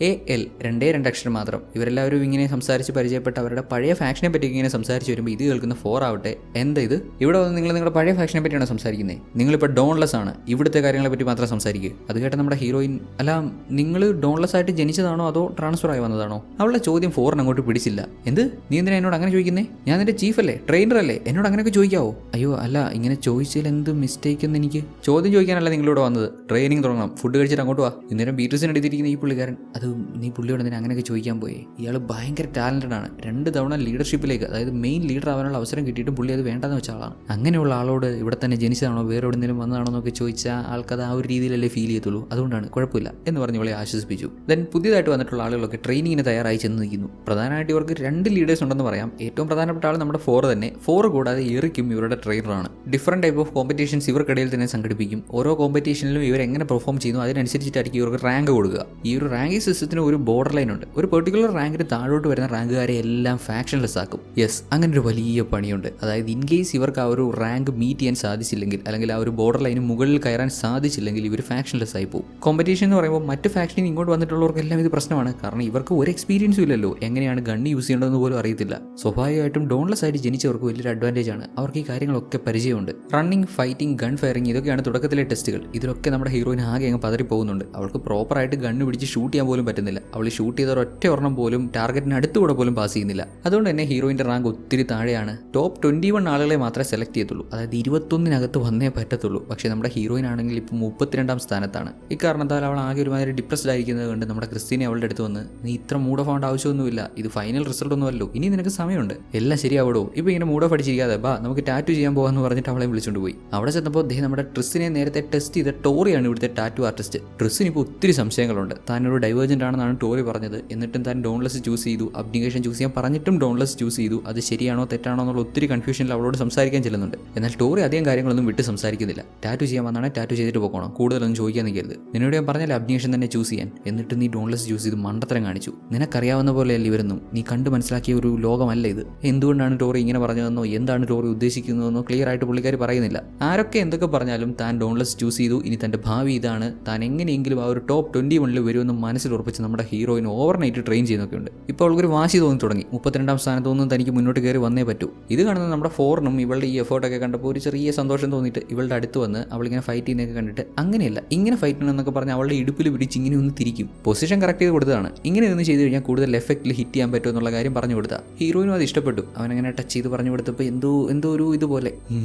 AL 2 അക്ഷരം മാത്രം. ഇവരെല്ലാവരും ഇങ്ങനെ സംസാരിച്ച് പരിചയപ്പെട്ട് അവരുടെ പഴയ ഫാക്ഷനെ പറ്റി ഇങ്ങനെ സംസാരിച്ച് വരുമ്പോൾ ഇത് കേൾക്കുന്ന 4 ആവട്ടെ, എന്താ ഇത്, ഇവിടെ വന്ന് നിങ്ങൾ നിങ്ങളുടെ പഴയ ഫാക്ഷനെ പറ്റിയാണ് സംസാരിക്കുന്നത്, നിങ്ങളിപ്പോൾ ഡോൺലെസ് ആണ്, ഇവിടുത്തെ കാര്യങ്ങളെ പറ്റി മാത്രം സംസാരിക്കുക. അത് കേട്ട നമ്മുടെ ഹീറോയിൻ, അല്ല നിങ്ങൾ ഡോൺലെസ് ആയിട്ട് ജനിച്ചതാണോ അതോ ട്രാൻസ്ഫർ ആയി വന്നതാണോ? അവളുടെ ചോദ്യം 4 അങ്ങോട്ട് പിടിച്ചില്ല. എന്ത്, നീ എന്തിനാ എന്നോട് അങ്ങനെ ചോദിക്കുന്നേ? ഞാൻ നിന്റെ ചീഫ് അല്ലേ, ട്രെയിനർ അല്ലേ, എന്നോട് അങ്ങനെയൊക്കെ ചോദിക്കാവോ? അയ്യോ അല്ല, ഇങ്ങനെ ചോദിച്ചാൽ എന്ത് മിസ്റ്റേക്ക് എന്ന് എനിക്ക്. ചോദ്യം ചോദിക്കാനല്ല നിങ്ങളിവിടെ വന്നത്, ട്രെയിനിങ് തുടങ്ങണം, ഫുഡ് കഴിച്ചിട്ട് അങ്ങോട്ട് വാ. ഇന്നേരം ബീട്രിസിന് എടുത്തിരിക്കുന്ന ഈ പുള്ളിക്കാരൻ, അത് നീ പുള്ളിയോട് എന്തിനാ അങ്ങനെയൊക്കെ ചോദിക്കാൻ പോയി? ഇയാൾ ഭയങ്കര ടാലൻറ്റഡ് ആണ്. 2 തവണ ലീഡർഷിപ്പിലേക്ക്, അതായത് മെയിൻ ലീഡർ ആവാനുള്ള അവസരം കിട്ടിയിട്ടും പുള്ളി അത് വേണ്ടെന്ന് വെച്ച ആളാണ്. അങ്ങനെയുള്ള ആളോട് ഇവിടെ തന്നെ ജനിച്ചതാണോ വേറെ എവിടെയെങ്കിലും വന്നതാണോ എന്നൊക്കെ ചോദിച്ചാൽ ആൾക്കത് ആ ഒരു രീതിയിലല്ലേ ഫീൽ ചെയ്യത്തുള്ളൂ. അതുകൊണ്ടാണ്, കുഴപ്പമില്ല എന്ന് പറഞ്ഞ് ഇവളെ ആശ്വസിപ്പിച്ചു. ദെൻ പുതിയതായിട്ട് വന്നിട്ടുള്ള ആളുകളൊക്കെ ട്രെയിനിങ്ങിന് തയ്യാറായി ചെന്ന് നിൽക്കുന്നു. പ്രധാനമായിട്ട് ഇവർക്ക് 2 ലീഡേഴ്സ് ഉണ്ടെന്ന് പറയാം. ഏറ്റവും പ്രധാനപ്പെട്ട ആൾ നമ്മുടെ 4 തന്നെ. 4 കൂടാതെ എറിക്കും ഇവരുടെ ട്രെയിനറാണ്. ഡിഫറൻറ്റ് ടൈപ്പ് ഓഫ് കോമ്പറ്റീഷൻസ് ഇവർക്കിടയിൽ തന്നെ സംഘടിപ്പിക്കും. ഓരോ കോമ്പറ്റീഷനിലും ഇവർ എങ്ങനെ പെർഫോം ചെയ്യുന്നു അതിനനുസരിച്ചിട്ടായിരിക്കും ഇവർക്ക് റാങ്ക് കൊടുക്കുക. ഈ ഒരു റാങ്കിങ് സിസ്റ്റത്തിന് ഒരു ബോർഡർ ലൈൻ ഉണ്ട്. ഒരു പെർട്ടിക്കുലർ റാങ്കിന് താഴോട്ട് വരുന്ന റാങ്കുകാരെ എല്ലാം ഫാക്ഷൻലെസ് ആക്കും. യെസ്, അങ്ങനെ ഒരു വലിയ പണിയുണ്ട്. അതായത് ഇൻ കേസ് ഇവർക്ക് ആ ഒരു റാങ്ക് മീറ്റ് ചെയ്യാൻ സാധിച്ചില്ലെങ്കിൽ, അല്ലെങ്കിൽ ആ ഒരു ബോർഡർ ലൈന് മുകളിൽ കയറാൻ സാധിച്ചില്ലെങ്കിൽ ഇവർ ഫാക്ഷൻലെസ് ആയി പോകും. കോമ്പറ്റീഷൻ എന്ന് പറയുമ്പോൾ മറ്റ് ഫാക്ഷനിൽ ഇങ്ങോട്ട് വന്നിട്ടുള്ളവർക്കെല്ലാം ഇത് പ്രശ്നമാണ്. കാരണം ഇവർക്ക് ഒരു എക്സ്പീരിയൻസും ഇല്ലല്ലോ, എങ്ങനെയാണ് ഗണ്ണ് യൂസ് ചെയ്യേണ്ടതെന്ന് പോലും അറിയത്തില്ല. സ്വാഭാവികമായിട്ടും ഡോൺലെസ് ആയിട്ട് ജനിച്ചവർക്ക് വലിയൊരു അഡ്വാൻറ്റേജ് ആണ്. അവർക്ക് ഈ കാര്യങ്ങളൊക്കെ പരിചയമുണ്ട്. റണ്ണിങ്, ഫൈറ്റിംഗ്, ഗൺ ഫയറിംഗ്, ഇതൊക്കെയാണ് തുടക്കത്തിലെ ടെസ്റ്റുകൾ. ഇതിലൊക്കെ നമ്മുടെ ഹീറോയിന് ആകെ അങ്ങ് പതറി പോകുന്നുണ്ട്. അവൾക്ക് പ്രോപ്പറായിട്ട് ഗണ്ണ് പിടിച്ച് ഷൂട്ട് ചെയ്യാൻ പോലും പറ്റുന്നില്ല. അവൾ ഷൂട്ട് ചെയ്ത ഒറ്റ ഒരെണ്ണം പോലും ടാർഗറ്റിന് അടുത്തുകൂടെ പോലും പാസ് ചെയ്യുന്നില്ല. അതുകൊണ്ട് തന്നെ ഹീറോയിൻ്റെ റാങ്ക് ഒത്തിരി താഴെയാണ്. ടോപ്പ് 21 ആളുകളെ മാത്രമേ സെലക്ട് ചെയ്യത്തുള്ളൂ. അതായത് 21 വന്നേ പറ്റത്തുള്ളൂ. പക്ഷേ നമ്മുടെ ഹീറോയിൻ ആണെങ്കിൽ ഇപ്പോൾ 32 സ്ഥാനത്താണ്. ഇക്കാരണത്താൽ അവൾ ആകെ ഒരുമാതിരി ഡിപ്രസ്ഡ് ആയിരിക്കുന്നത് കൊണ്ട് നമ്മുടെ ക്രിസ്റ്റീനെ അവളുടെ അടുത്ത് വന്ന്, നീ ഇത്ര മൂഡ് ഓഫ് ആവേണ്ട ആവശ്യമൊന്നുമില്ല, ഇത് ഫൈനൽ റിസൾട്ട് ഒന്നുമല്ലോ, ഇനി നിനക്ക് സമയമുണ്ട്, എല്ലാം ശരിയാവടോ, ഇപ്പോൾ ഇങ്ങനെ മൂഡ് ഓഫ് അടിച്ചിരിക്കാതെ ബാ നമുക്ക് ടാറ്റു ചെയ്യാൻ പോകാമെന്ന് പറഞ്ഞിട്ട് അവളെ വിളിച്ചുകൊണ്ട് പോയി. അവിടെ ചെന്നപ്പോൾ നമ്മുടെ ട്രിസിനെ നേരത്തെ ടെസ്റ്റ് ചെയ്ത ടോറിയാണ് ഇവിടുത്തെ ടാറ്റു ആർട്ടിസ്റ്റ്. ട്രിസിന് ഇപ്പോൾ ഒത്തിരി സംശയങ്ങളുണ്ട്. താനൊരു ഡൈവേർജൻ്റ് ആണെന്നാണ് ടോറി പറഞ്ഞത്. എന്നിട്ടും താൻ ഡോൺലെസ് ചൂസ് ചെയ്തു. അബ്നിഗേഷൻ ചൂസ് ചെയ്യാൻ പറഞ്ഞിട്ടും ഡോൺലെസ് ചൂസ് ചെയ്തു. അത് ശരിയാണോ തെറ്റാണോ എന്നുള്ള ഒത്തിരി കൺഫ്യൂഷനിൽ അവളോട് സംസാരിക്കാൻ ചെല്ലുന്നുണ്ട്. എന്നാൽ ടോറി അധികം കാര്യങ്ങളൊന്നും വിട്ട് സംസാരിക്കുന്നില്ല. ടാറ്റു ചെയ്യാൻ വന്നാണ്, ടാറ്റു ചെയ്തിട്ട് പോകണം, കൂടുതലൊന്നും ചോദിക്കാൻ നിൽക്കരുത്. നിന്നോട് ഞാൻ പറഞ്ഞാൽ അബ്നിഗേഷൻ തന്നെ ചൂസ് ചെയ്യാൻ, എന്നിട്ട് നീ ഡോൺലെസ് ചൂസ് ചെയ്ത് മണ്ടത്തരം കാണിച്ചു. നിനക്കറിയാവുന്ന പോലെയല്ല ഇവരൊന്നും, നീ കണ്ടു മനസ്സിലാക്കിയ ഒരു ലോകമല്ല ഇത്. എന്തുകൊണ്ടാണ് ടോറി ഇങ്ങനെ പറഞ്ഞതെന്നോ എന്താണ് ടോറി ഉദ്ദേശിക്കുന്നതെന്നോ ക്ലിയർ ആയിട്ട് പുള്ളിക്കാർ പറയുന്നില്ല. ആരൊക്കെ എന്തൊക്കെ പറഞ്ഞാലും താൻ ഡോൺലെസ് ചൂസ് ചെയ്തു, ഇനി തൻ്റെ ഭാവി ഇതാണ്, താൻ എങ്ങനെയെങ്കിലും ആ ഒരു ടോപ്പ് 21 വരുമെന്ന് മനസ്സിൽ ഉറപ്പിച്ച് നമ്മുടെ ഹീറോയിന് ഓവർനൈറ്റ് ട്രെയിൻ ചെയ്യുന്നൊക്കെ ഉണ്ട്. ഇപ്പോൾ അവൾക്കൊരു വാശി തോന്നി തുടങ്ങി. 32 സ്ഥാനത്തൊന്നും തനിക്ക് മുന്നോട്ട് കയറി വന്നേ പറ്റൂ. ഇത് കാണുന്ന നമ്മുടെ 4നും ഇവളുടെ ഈ എഫേർട്ടൊക്കെ കണ്ടപ്പോൾ ഒരു ചെറിയ സന്തോഷം തോന്നിയിട്ട് ഇവളുടെ അടുത്ത് വന്ന് അവളിങ്ങനെ ഫൈറ്റ് ചെയ്യുന്നതൊക്കെ കണ്ടിട്ട്, അങ്ങനെയല്ല ഇങ്ങനെ ഫൈറ്റ് ചെയ്യണമെന്നൊക്കെ പറഞ്ഞ് അവളുടെ ഇടുപ്പിൽ പിടിച്ച് ഇങ്ങനെ ഒന്ന് തിരിക്കും. പൊസിഷൻ കറക്റ്റ് ചെയ്ത് കൊടുത്തതാണ്. ഇങ്ങനെ ഒന്ന് ചെയ്ത് കഴിഞ്ഞാൽ കൂടുതൽ എഫക്റ്റിൽ ഹിറ്റ് ചെയ്യാൻ പറ്റും എന്നുള്ള കാര്യം പറഞ്ഞു കൊടുത്താൽ ഹീറോയിനും അത് ഇഷ്ടപ്പെട്ടു. അവനങ്ങനെ ടച്ച് ചെയ്ത് പറഞ്ഞു കൊടുത്തപ്പോൾ എന്തോ ഒരു ഇതുപോലെ.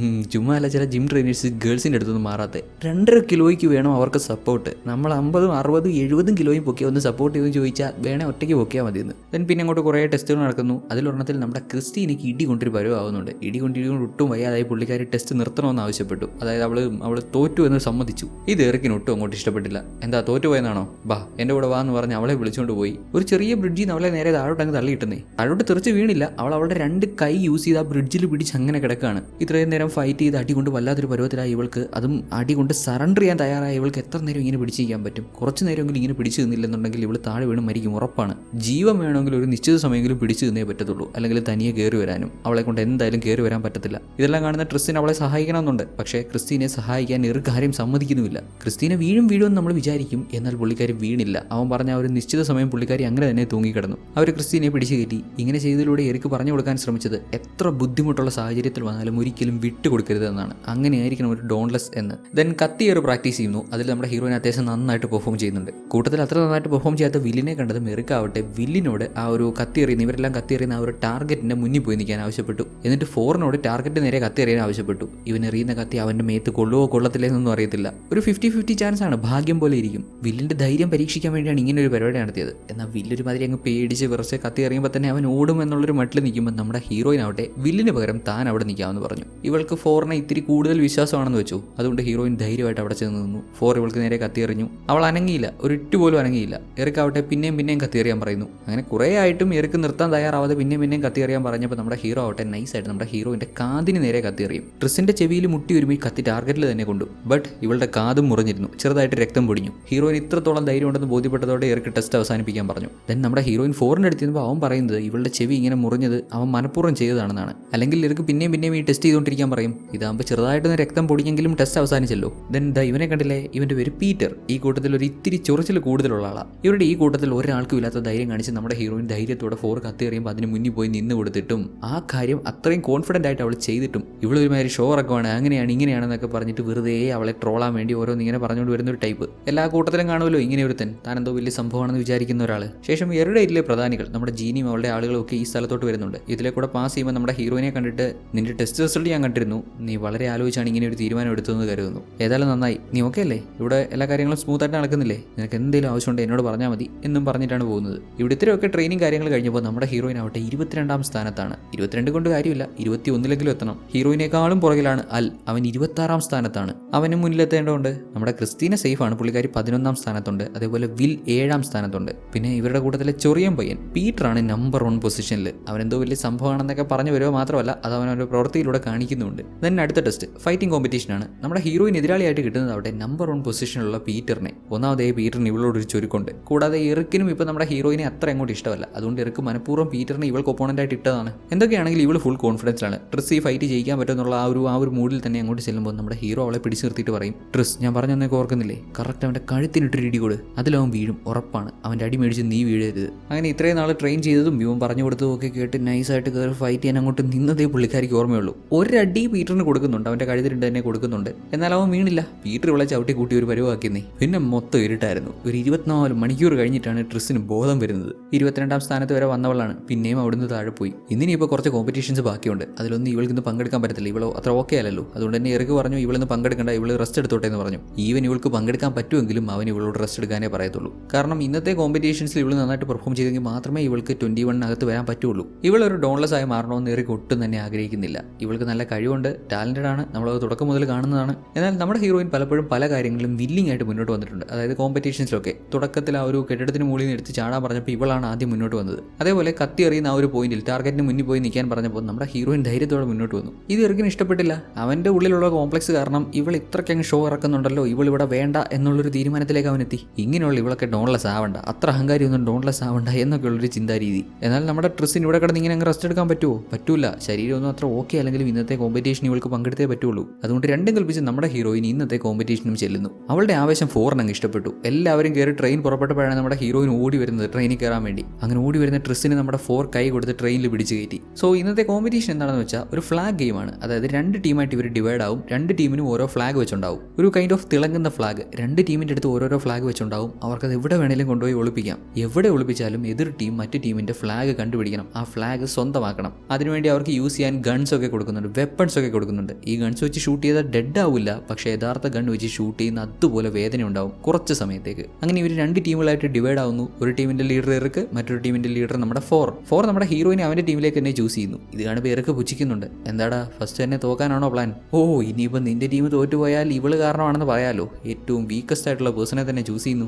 ചുമ്മാ അല്ല, ചില ജിം ട്രെയിനേഴ്സ് ഗേൾസിൻ്റെ അടുത്തൊന്നും മാറാതെ 2.5 കിലോയ്ക്ക് വേണം അവർക്ക് സപ്പോർട്ട്. നമ്മൾ 50, 60, 70 കിലോയും പൊക്കി ഒന്ന് സപ്പോർട്ട് ചെയ്തെന്ന് ചോദിച്ചാൽ വേണേ ഒറ്റയ്ക്ക് പൊക്കിയാൽ മതിയെന്ന്. ദെൻ പിന്നെ അങ്ങോട്ട് കുറേ ടെസ്റ്റുകൾ നടക്കുന്നു. അതിലൊരെണ്ണത്തിൽ നമ്മുടെ ക്രിസ്റ്റീനക്ക് ഇടി കൊണ്ടൊരു പരുവാകുന്നുണ്ട്. ഇടി കൊണ്ടിരിക്കൊണ്ട് ഒട്ടും വയ്യാതായി പുള്ളിക്കാരി ടെസ്റ്റ് നിർത്തണമെന്ന് ആവശ്യപ്പെട്ടു. അതായത് അവൾ തോറ്റു എന്ന് സമ്മതിച്ചു. ഇത് എറിക്കിന് ഒട്ടും അങ്ങോട്ട് ഇഷ്ടപ്പെട്ടില്ല. എന്താ തോറ്റുപോയെന്നാണോ, ബാ എൻ്റെ കൂടെ വാ എന്ന് പറഞ്ഞ് അവളെ വിളിച്ചുകൊണ്ട് പോയി. ഒരു ചെറിയ ബ്രിഡ്ജിൽ നിന്ന് അവളെ നേരെ താഴോട്ട് അങ്ങ് തള്ളിയിട്ടുന്നേ. താഴോട്ട് തെറിച്ച് വീണില്ല. അവളുടെ 2 കൈ യൂസ് ചെയ്ത് ആ ബ്രിഡ്ജിൽ പിടിച്ച് അങ്ങനെ കിടക്കുകയാണ്. ഇത്രയും നേരം ഫൈറ്റ് ചെയ്ത് അടി കൊണ്ട് വല്ലാത്തൊരു പരുവത്തിലായി ഇവൾക്ക്. അതും അടി കൊണ്ട് സറണ്ടർ ചെയ്യാൻ തയ്യാറായ ഇവൾക്ക് എത്ര നേരം ഇങ്ങനെ പിടിച്ച് ചെയ്യാൻ പറ്റും? കുറച്ച് നേരമെങ്കിലും ഇങ്ങനെ പിടിച്ച് നിന്നില്ലെന്നുണ്ടെങ്കിൽ ഇവൾ താഴെ വീണ് മരിക്കും, ഉറപ്പാണ്. ജീവൻ വേണമെങ്കിൽ ഒരു നിശ്ചിത സമയമെങ്കിലും പിടിച്ച് നിന്നേ പറ്റത്തുള്ളൂ. അല്ലെങ്കിൽ തനിയെ കയറി വരാനും അവളെ കൊണ്ട് എന്തായാലും കയറി വരാൻ പറ്റത്തില്ല. ഇതെല്ലാം കാണുന്ന ക്രിസ്റ്റീൻ അവളെ സഹായിക്കണമെന്നുണ്ട്. പക്ഷേ ക്രിസ്റ്റീനെ സഹായിക്കാൻ ഒരു കാര്യം സമ്മതിക്കുന്നുമില്ല. ക്രിസ്റ്റീനെ വീഴുമെന്ന് നമ്മൾ വിചാരിക്കും, എന്നാൽ പുള്ളിക്കാരി വീണില്ല. അവൻ പറഞ്ഞ ഒരു നിശ്ചിത സമയം പുള്ളിക്കാരി അങ്ങനെ തന്നെ തൂങ്ങിക്കിടന്നു. അവർ ക്രിസ്റ്റീനെ പിടിച്ചു കയറ്റി. ഇങ്ങനെ ചെയ്തതിലൂടെ എറിക്ക് പറഞ്ഞു കൊടുക്കാൻ ശ്രമിച്ചത് എത്ര ബുദ്ധിമുട്ടുള്ള സാഹചര്യത്തിൽ വന്നാലും ഒരിക്കലും ഒരിക്കലും വിട്ടുകൊടുക്കരുത് എന്നാണ്. അങ്ങനെയായിരിക്കണം ഒരു ഡോൺലെസ് എന്ന്. ദെൻ കത്തിയേറ് പ്രാക്ടീസ് ചെയ്യുന്നു. അതിൽ നമ്മുടെ ഹീറോയിൻ അത്യാവശ്യം നന്നായിട്ട് പെർഫോം ചെയ്യുന്നുണ്ട്. കൂട്ടത്തിൽ അത്ര നന്നായിട്ട് പെർഫോം ചെയ്യാത്ത വില്ലിനെ കണ്ടത് മെറിക്കാവട്ടെ വില്ലിനോട് ആ ഒരു കത്തിയെറിയുന്ന ഇവരെല്ലാം കത്തിയെറിയുന്ന ആ ഒരു ടാർഗറ്റിന്റെ മുന്നിൽ പോയി നിൽക്കാൻ ആവശ്യപ്പെട്ടു. എന്നിട്ട് ഫോറിനോട് ടാർഗറ്റ് നേരെ കത്തിയെറിയാൻ ആവശ്യപ്പെട്ടു. ഇവൻ എറിയുന്ന കത്തി അവന്റെ മേത്ത് കൊള്ളുവോ കൊള്ളത്തില്ലെന്നൊന്നും അറിയത്തില്ല. ഒരു 50-50 ചാൻസ് ആണ്, ഭാഗ്യം പോലെ ഇരിക്കും. വില്ലിന്റെ ധൈര്യം പരീക്ഷിക്കാൻ വേണ്ടിയാണ് ഇങ്ങനെ ഒരു പരിപാടി നടത്തിയത്. എന്നാൽ വില്ലൊരു മാതിരി അങ്ങ് പേടിച്ച് വിറച്ച് കത്തി എറിയുമ്പോൾ തന്നെ അവൻ ഓടും എന്നുള്ളൊരു മട്ടിൽ നിൽക്കുമ്പോൾ നമ്മുടെ ഹീറോയിൻ ആവട്ടെ വില്ലിന് പകരം താൻ അവിടെ നിൽക്കാമെന്ന് പറഞ്ഞു. ഇവൾക്ക് ഫോറിനെ ഇത്തിരി കൂടുതൽ വിശ്വാസമാണെന്ന് വെച്ചു. അതുകൊണ്ട് ഹീറോയിൻ ധൈര്യമായിട്ട് അവിടെ ചെന്ന് നിന്നു. ഫോർ ഇവൾക്ക് നേരെ കത്തിയെറിഞ്ഞു. അവൾ അനങ്ങിയില്ല, ഒരിട്ട് പോലും അനങ്ങിയില്ല. എറിക്കാവട്ടെ പിന്നെയും കത്തിയെറിയാൻ പറയുന്നു. അങ്ങനെ കുറേ ആയിട്ടും എറിക്ക് നിർത്താൻ തയ്യാറാവാതെ പിന്നെയും കത്തിയെറിയാൻ പറഞ്ഞപ്പോൾ നമ്മുടെ ഹീറോ ആവട്ടെ നൈസായിട്ട് നമ്മുടെ ഹീറോയിന്റെ കാതിന് നേരെ കത്തിയെറിയും. ട്രിസിന്റെ ചെവിയിൽ മുട്ടി ഒരുമി കത്തി ടാർഗറ്റിൽ തന്നെ കൊണ്ടു. ബട്ട് ഇവളുടെ കാതും മുറിഞ്ഞിരുന്നു, ചെറുതായിട്ട് രക്തം പൊടിഞ്ഞു. ഹീറോയിൻ ഇത്രത്തോളം ധൈര്യം ഉണ്ടെന്ന് ബോധ്യപ്പെട്ടതോടെ എറിക്ക് ടെസ്റ്റ് അവസാനിപ്പിക്കാൻ പറഞ്ഞു. ദെൻ നമ്മുടെ ഹീറോയിൻ ഫോറിന്റെ അടുത്ത് ചെന്നപ്പോൾ അവൻ പറയുന്നത് ഇവളുടെ ചെവി ഇങ്ങനെ മുറിഞ്ഞത് അവൻ മനഃപൂർവ്വം ചെയ്തതാണെന്നാണ്. അല്ലെങ്കിൽ ഇവർക്ക് പിന്നെയും ഈ ടെസ്റ്റ് ചെയ്തുകൊണ്ടിരിക്കാൻ പറയും. ഇതാകുമ്പോൾ ചെറുതായിട്ടൊന്ന് രക്തം പൊടിയെങ്കിലും ടെസ്റ്റ് അവസാനിച്ചല്ലോ. ദെൻ ഇവനെ കണ്ടില്ലേ, ഇവന്റെ പേര് പീറ്റർ. ഈ കൂട്ടത്തിൽ ഒരു ഇത്തിരി ചൊറിച്ചിൽ കൂടുതലുള്ള ആളാണ്. ഇവരുടെ ഈ കൂട്ടത്തിൽ ഒരാൾക്കും ഇല്ലാത്ത ധൈര്യം കാണിച്ച് നമ്മുടെ ഹീറോയിൻ ധൈര്യത്തോടെ ഫോർ കത്തിയെറിയുമ്പോൾ അതിന് മുന്നിൽ പോയി നിന്ന് കൊടുത്തിട്ടും ആ കാര്യം അത്രയും കോൺഫിഡന്റ് ആയിട്ട് അവൾ ചെയ്തിട്ടും ഇവളൊരുമാതിരി ഷോ ഇറക്കുവാണ്, അങ്ങനെയാണ് ഇങ്ങനെയാണെന്നൊക്കെ പറഞ്ഞിട്ട് വെറുതെ അവളെ ട്രോളാൻ വേണ്ടി ഓരോന്ന് ഇങ്ങനെ പറഞ്ഞുകൊണ്ട് വരുന്ന ഒരു ടൈപ്പ്. എല്ലാ കൂട്ടത്തിലും കാണുമല്ലോ ഇങ്ങനെ ഒരുത്തൻ, താൻ എന്തോ വലിയ സംഭവമാണെന്ന് വിചാരിക്കുന്ന ഒരാൾ. ശേഷം എരുടെ ഇതിലെ പ്രധാനികൾ നമ്മുടെ ജീനിയും അവളുടെ ആളുകളും ഒക്കെ ഈ സ്ഥലത്തോട്ട് വരുന്നുണ്ട്. ഇതിലെ കൂടെ പാസ് ചെയ്യുമ്പോൾ നമ്മുടെ ഹീറോയിനെ കണ്ടിട്ട് നിന്റെ ടെസ്റ്റ് റിസൾട്ട് ഞാൻ കണ്ടിരുന്നു, നീ വളരെ ആലോചിച്ചാണ് ഇങ്ങനെ ഒരു തീരുമാനം എടുത്തതെന്ന് കരുതുന്നു. ഏതായാലും നന്നായി, നീ ഓക്കെ അല്ലേ, ഇവിടെ എല്ലാ കാര്യങ്ങളും സ്മൂത്ത് ആയിട്ട് നടക്കുന്നില്ലേ, നിനക്ക് എന്തെങ്കിലും ആവശ്യമുണ്ട് എന്നോട് പറഞ്ഞാൽ മതി എന്നും പറഞ്ഞിട്ടാണ് പോകുന്നത്. ഇവിടെ ഇത്രയൊക്കെ ട്രെയിനിങ് കാര്യങ്ങൾ കഴിഞ്ഞപ്പോൾ നമ്മുടെ ഹീറോയിൻ ആവട്ടെ 22ാം സ്ഥാനത്താണ്. 22 കൊണ്ട് കാര്യമില്ല, 21 എത്തണം. ഹീറോയിനേക്കാളും പുറകിലാണ് അൽ, അവൻ 26ാം സ്ഥാനത്താണ്. അവന് മുന്നിലെത്തേണ്ടതുണ്ട്. നമ്മുടെ ക്രിസ്റ്റീന സേഫ് ആണ്, പുള്ളിക്കാരി 11ാം സ്ഥാനത്തുണ്ട്. അതേപോലെ വിൽ 7ാം സ്ഥാനത്തുണ്ട്. പിന്നെ ഇവരുടെ കൂട്ടത്തിലെ ചൊറിയൻ പയ്യൻ പീറ്റർ ആണ് നമ്പർ 1 പൊസിഷനിൽ. അവനെന്തോ വലിയ സംഭവമാണെന്നൊക്കെ പറഞ്ഞു വരുമോ മാത്രമല്ല അത് അവനവൻ്റെ പ്രവൃത്തിയിലൂടെ കാണിക്കുന്നുണ്ട്. ദെൻ അടുത്ത ടെസ്റ്റ് ഫൈറ്റിംഗ് കോമ്പറ്റീഷനാണ്. നമ്മുടെ ഹീറോയിൻ എതിരാളിയായിട്ട് കിട്ടുന്നത് അവിടെ നമ്പർ 1 പൊസിഷനിലുള്ള പീറ്ററിനെ. ഒന്നാമതേ പീറ്ററിന് ഇവളോടൊരു ചുരുക്കുണ്ട്. കൂടാതെ എറിക്കിനും ഇപ്പോൾ നമ്മുടെ ഹീറോയിനെ അത്ര അങ്ങോട്ട് ഇഷ്ടമല്ല. അതുകൊണ്ട് എറിക്ക് മനഃപൂർവ്വം പീറ്ററിനെ ഇവൾക്ക് ഒപ്പോണൻ്റായിട്ട് ഇട്ടതാണ്. എന്തൊക്കെയാണെങ്കിൽ ഇവൾ ഫുൾ കോൺഫിഡൻസിലാണ്. ട്രിസ് ഈ ഫൈറ്റ് ജയിക്കാൻ പറ്റുമെന്നുള്ള ആ ഒരു മൂഡിൽ തന്നെ അങ്ങോട്ട് ചെല്ലുമ്പോൾ നമ്മുടെ ഹീറോ അവളെ പിടിച്ചു നിർത്തിയിട്ട് പറയും, ട്രിസ് ഞാൻ പറഞ്ഞൊന്നൊക്കെ ഓർക്കുന്നില്ലേ, കറക്റ്റ് അവൻ്റെ കഴുത്തിനിട്ടൊരു ഇടി കൊടു, അതിലവൻ വീഴും, ഉറപ്പാണ്. അവൻ്റെ അടി മേടിച്ച് നീ വീഴരുത്. അങ്ങനെ ഇത്രയും നാൾ ട്രെയിൻ ചെയ്തതും ഇവൻ പറഞ്ഞു കൊടുത്തതും ഒക്കെ കേട്ട് നൈസായിട്ട് കയറി ഫൈറ്റ് ചെയ്യാൻ അങ്ങോട്ട് നിന്നതേ പുള്ളിക്കാരിക്ക് ഓർമ്മയുള്ളൂ. ഒരടി പീറ്ററിന് കൊടുക്കുന്നുണ്ട്, അവൻ്റെ കഴുത്തിലിട്ട് തന്നെ കൊടുക്കുന്നുണ്ട്. എന്നാൽ അവൻ വീണില്ല. പീറ്റർ ഇവളെ ചവിട്ടി കൂട്ടി ഒരു പരിവാക്കിന്നേ. പിന്നെ മൊത്തം ഇരുട്ടായിരുന്നു. ഒരു 24 മണിക്കൂർ കഴിഞ്ഞിട്ടാണ് ട്രിസിന് ബോധം വരുന്നത്. 22ാം സ്ഥാനത്ത് വരെ വന്നവളാണ്. പിന്നെയും അവിടുന്ന് താഴെ പോയി. ഇന്നിനിപ്പോൾ കുറച്ച് കോമ്പറ്റീഷൻസ് ബാക്കിയുണ്ട്. അതിലൊന്നും ഇവൾക്ക് ഇന്ന് പങ്കെടുക്കാൻ പറ്റത്തില്ല. ഇവളോ അത്ര ഓക്കെ അല്ലല്ലോ. അതുകൊണ്ട് തന്നെ എറിക്ക് പറഞ്ഞു ഇവളിന്ന് പങ്കെടുക്കേണ്ട, ഇവള് റെസ്റ്റ് എടുത്തോട്ടെ എന്ന് പറഞ്ഞു. ഈവൻ ഇവൾക്ക് പങ്കെടുക്കാൻ പറ്റുമെങ്കിലും അവൻ ഇവളോട് റെസ്റ്റ് എടുക്കാനേ പറയത്തുള്ളൂ. കാരണം ഇന്നത്തെ കോമ്പറ്റീഷൻസിൽ ഇവൾ നന്നായിട്ട് പെർഫോം ചെയ്തെങ്കിൽ മാത്രമേ ഇവൾക്ക് 21 വരാൻ പറ്റുള്ളൂ. ഇവളൊരു ഡോൺലെസ് ആയി മാറണമെന്ന് എറിക്ക് ഒട്ടും തന്നെ ആഗ്രഹിക്കുന്നില്ല. ഇവൾക്ക് നല്ല കഴിവുണ്ട്, ടാലന്റഡ് ആണ്, നമ്മളത് തുടക്കം മുതൽ കാണുന്നതാണ്. എന്നാൽ നമ്മുടെ ഹീറോയിൻ പലപ്പോഴും പല കാര്യങ്ങളിലും വില്ലിംഗ് ആയിട്ട് മുന്നോട്ട് വന്നിട്ടുണ്ട്. അതായത് കോമ്പറ്റീഷൻസിലൊക്കെ തുടക്കത്തിൽ ആ ഒരു കെട്ടിടത്തിന് മുകളിൽ നിന്ന് എടുത്ത് ചാടാൻ പറഞ്ഞപ്പോൾ ഇവളാണ് ആദ്യം മുന്നോട്ട് വന്നത്. അതേപോലെ കത്തി എറിയുന്ന ആ ഒരു പോയിന്റിൽ ടാർഗറ്റിന് മുന്നിൽ പോയി നിൽക്കാൻ പറഞ്ഞപ്പോൾ നമ്മുടെ ഹീറോയിൻ ധൈര്യത്തോടെ മുന്നോട്ട് വന്നു. ഇത് എറിക്കിന് ഇഷ്ടപ്പെട്ടില്ല. അവൻ്റെ ഉള്ളിലുള്ള കോംപ്ലക്സ് കാരണം ഇവൾ ഇത്രയ്ക്കങ്ങ് ഷോ ഇറക്കുന്നുണ്ടല്ലോ, ഇവൾ ഇവിടെ വേണ്ട എന്നുള്ളൊരു തീരുമാനത്തിലേക്ക് അവൻ എത്തി. ഇങ്ങനെയുള്ള ഇവളൊക്കെ ഡോൺലെസ് ആവണ്ട, അത്ര അഹങ്കാരിയൊന്നും ഡോൺലെസ് ആവണ്ട എന്നൊക്കെയുള്ളൊരു ചിന്താരീതി. എന്നാൽ നമ്മുടെ ട്രിസിന് ഇവിടെ കിടന്ന് ഇങ്ങനെ അങ്ങ് റെസ്റ്റ് എടുക്കാൻ പറ്റുമോ? പറ്റൂല. ശരീരമൊന്നും അത്ര ഓക്കെ അല്ലെങ്കിലും ഇന്നത്തെ കോമ്പറ്റീഷൻ ഇവൾക്ക് പങ്കെടുത്തേ പറ്റുള്ളൂ. അതുകൊണ്ട് രണ്ടും കൽപ്പിച്ച് നമ്മുടെ ഹീറോയിൻ ഇന്നത്തെ കോമ്പറ്റീഷനും ചെല്ലുന്നു. അവളുടെ ആവേശം ഫോറിനങ്ങ് ഇഷ്ടപ്പെട്ടു. എല്ലാവരും കയറി ട്രെയിൻ പുറപ്പെട്ടപ്പോഴാണ് നമ്മുടെ ഹീറോയിൻ ഓടി വരുന്നത് ട്രെയിനിൽ കയറാൻ വേണ്ടി. അങ്ങനെ ഓടി വരുന്ന ട്രിസിന് നമ്മുടെ ഫോർ കൈ കൊടുത്ത് ട്രെയിനിൽ പിടിച്ച് കയറ്റി. സോ ഇന്നത്തെ കോമ്പറ്റീഷൻ എന്താണെന്ന് വെച്ചാൽ ഒരു ഫ്ലാഗ് ഗെയിമാണ്. അതായത് 2 ടീമായിട്ട് ഇവർ ഡിവൈഡ് ആവും. 2 ടീമിനും ഓരോ ഫ്ലാഗ് വെച്ചുണ്ടാവും. ഒരു കൈൻഡ് ഓഫ് തിളങ്ങുന്ന ഫ്ലാഗ്. 2 ടീമിൻ്റെ അടുത്ത് ഓരോരോ ഫ്ലാഗ് വെച്ചുണ്ടാവും. അവർക്കത് എവിടെ വേണേലും കൊണ്ടുപോയി ഒളിപ്പിക്കാം. എവിടെ ഒളിപ്പിച്ചാലും എതിർ ടീം മറ്റു ടീമിന്റെ ഫ്ലാഗ് കണ്ടുപിടിക്കണം. ആ ഫ്ലാഗ് സ്വന്തമാക്കണം. അതിനുവേണ്ടി അവർക്ക് യൂസ് ചെയ്യാൻ ഗൺസ് ഒക്കെ കൊടുക്കുന്നുണ്ട്, വെപ്പൺസ് ഒക്കെ കൊടുക്കുന്നുണ്ട്. ഈ ഗൺസ് വെച്ച് ഷൂട്ട് ചെയ്താൽ ഡെഡ് ആവില്ല, പക്ഷേ യഥാർത്ഥ ഗൺ വെച്ച് ഷൂട്ട് ചെയ്യുന്ന അതുപോലെ വേദന ഉണ്ടാവും കുറച്ച് സമയത്തേക്ക്. അങ്ങനെ ഇവർ 2 ടീമുകളായിട്ട് ഡിവൈഡ് ആവുന്നു. ഒരു ടീമിന്റെ ലീഡർ എറിക്ക്, മറ്റൊരു ടീമിന്റെ ലീഡർ നമ്മുടെ ഫോർ നമ്മുടെ ഹീറോയിനെ അവന്റെ ടീമിലേക്ക് തന്നെ ചൂസ് ചെയ്യുന്നു. ഇത് കാണുമ്പോൾ എറിക്ക് പുച്ഛിക്കുന്നുണ്ട്. എന്താടാ ഫസ്റ്റ് തന്നെ തോക്കാനാണോ പ്ലാൻ? ഓ ഇനിയിപ്പോൾ നിന്റെ ടീം തോറ്റുപോയാൽ ഇവള് കാരണമാണെന്ന് പറയാലോ. ഏറ്റവും വീക്കസ്റ്റ് ആയിട്ടുള്ള പേഴ്സണെ തന്നെ ചൂസ് ചെയ്യുന്നു.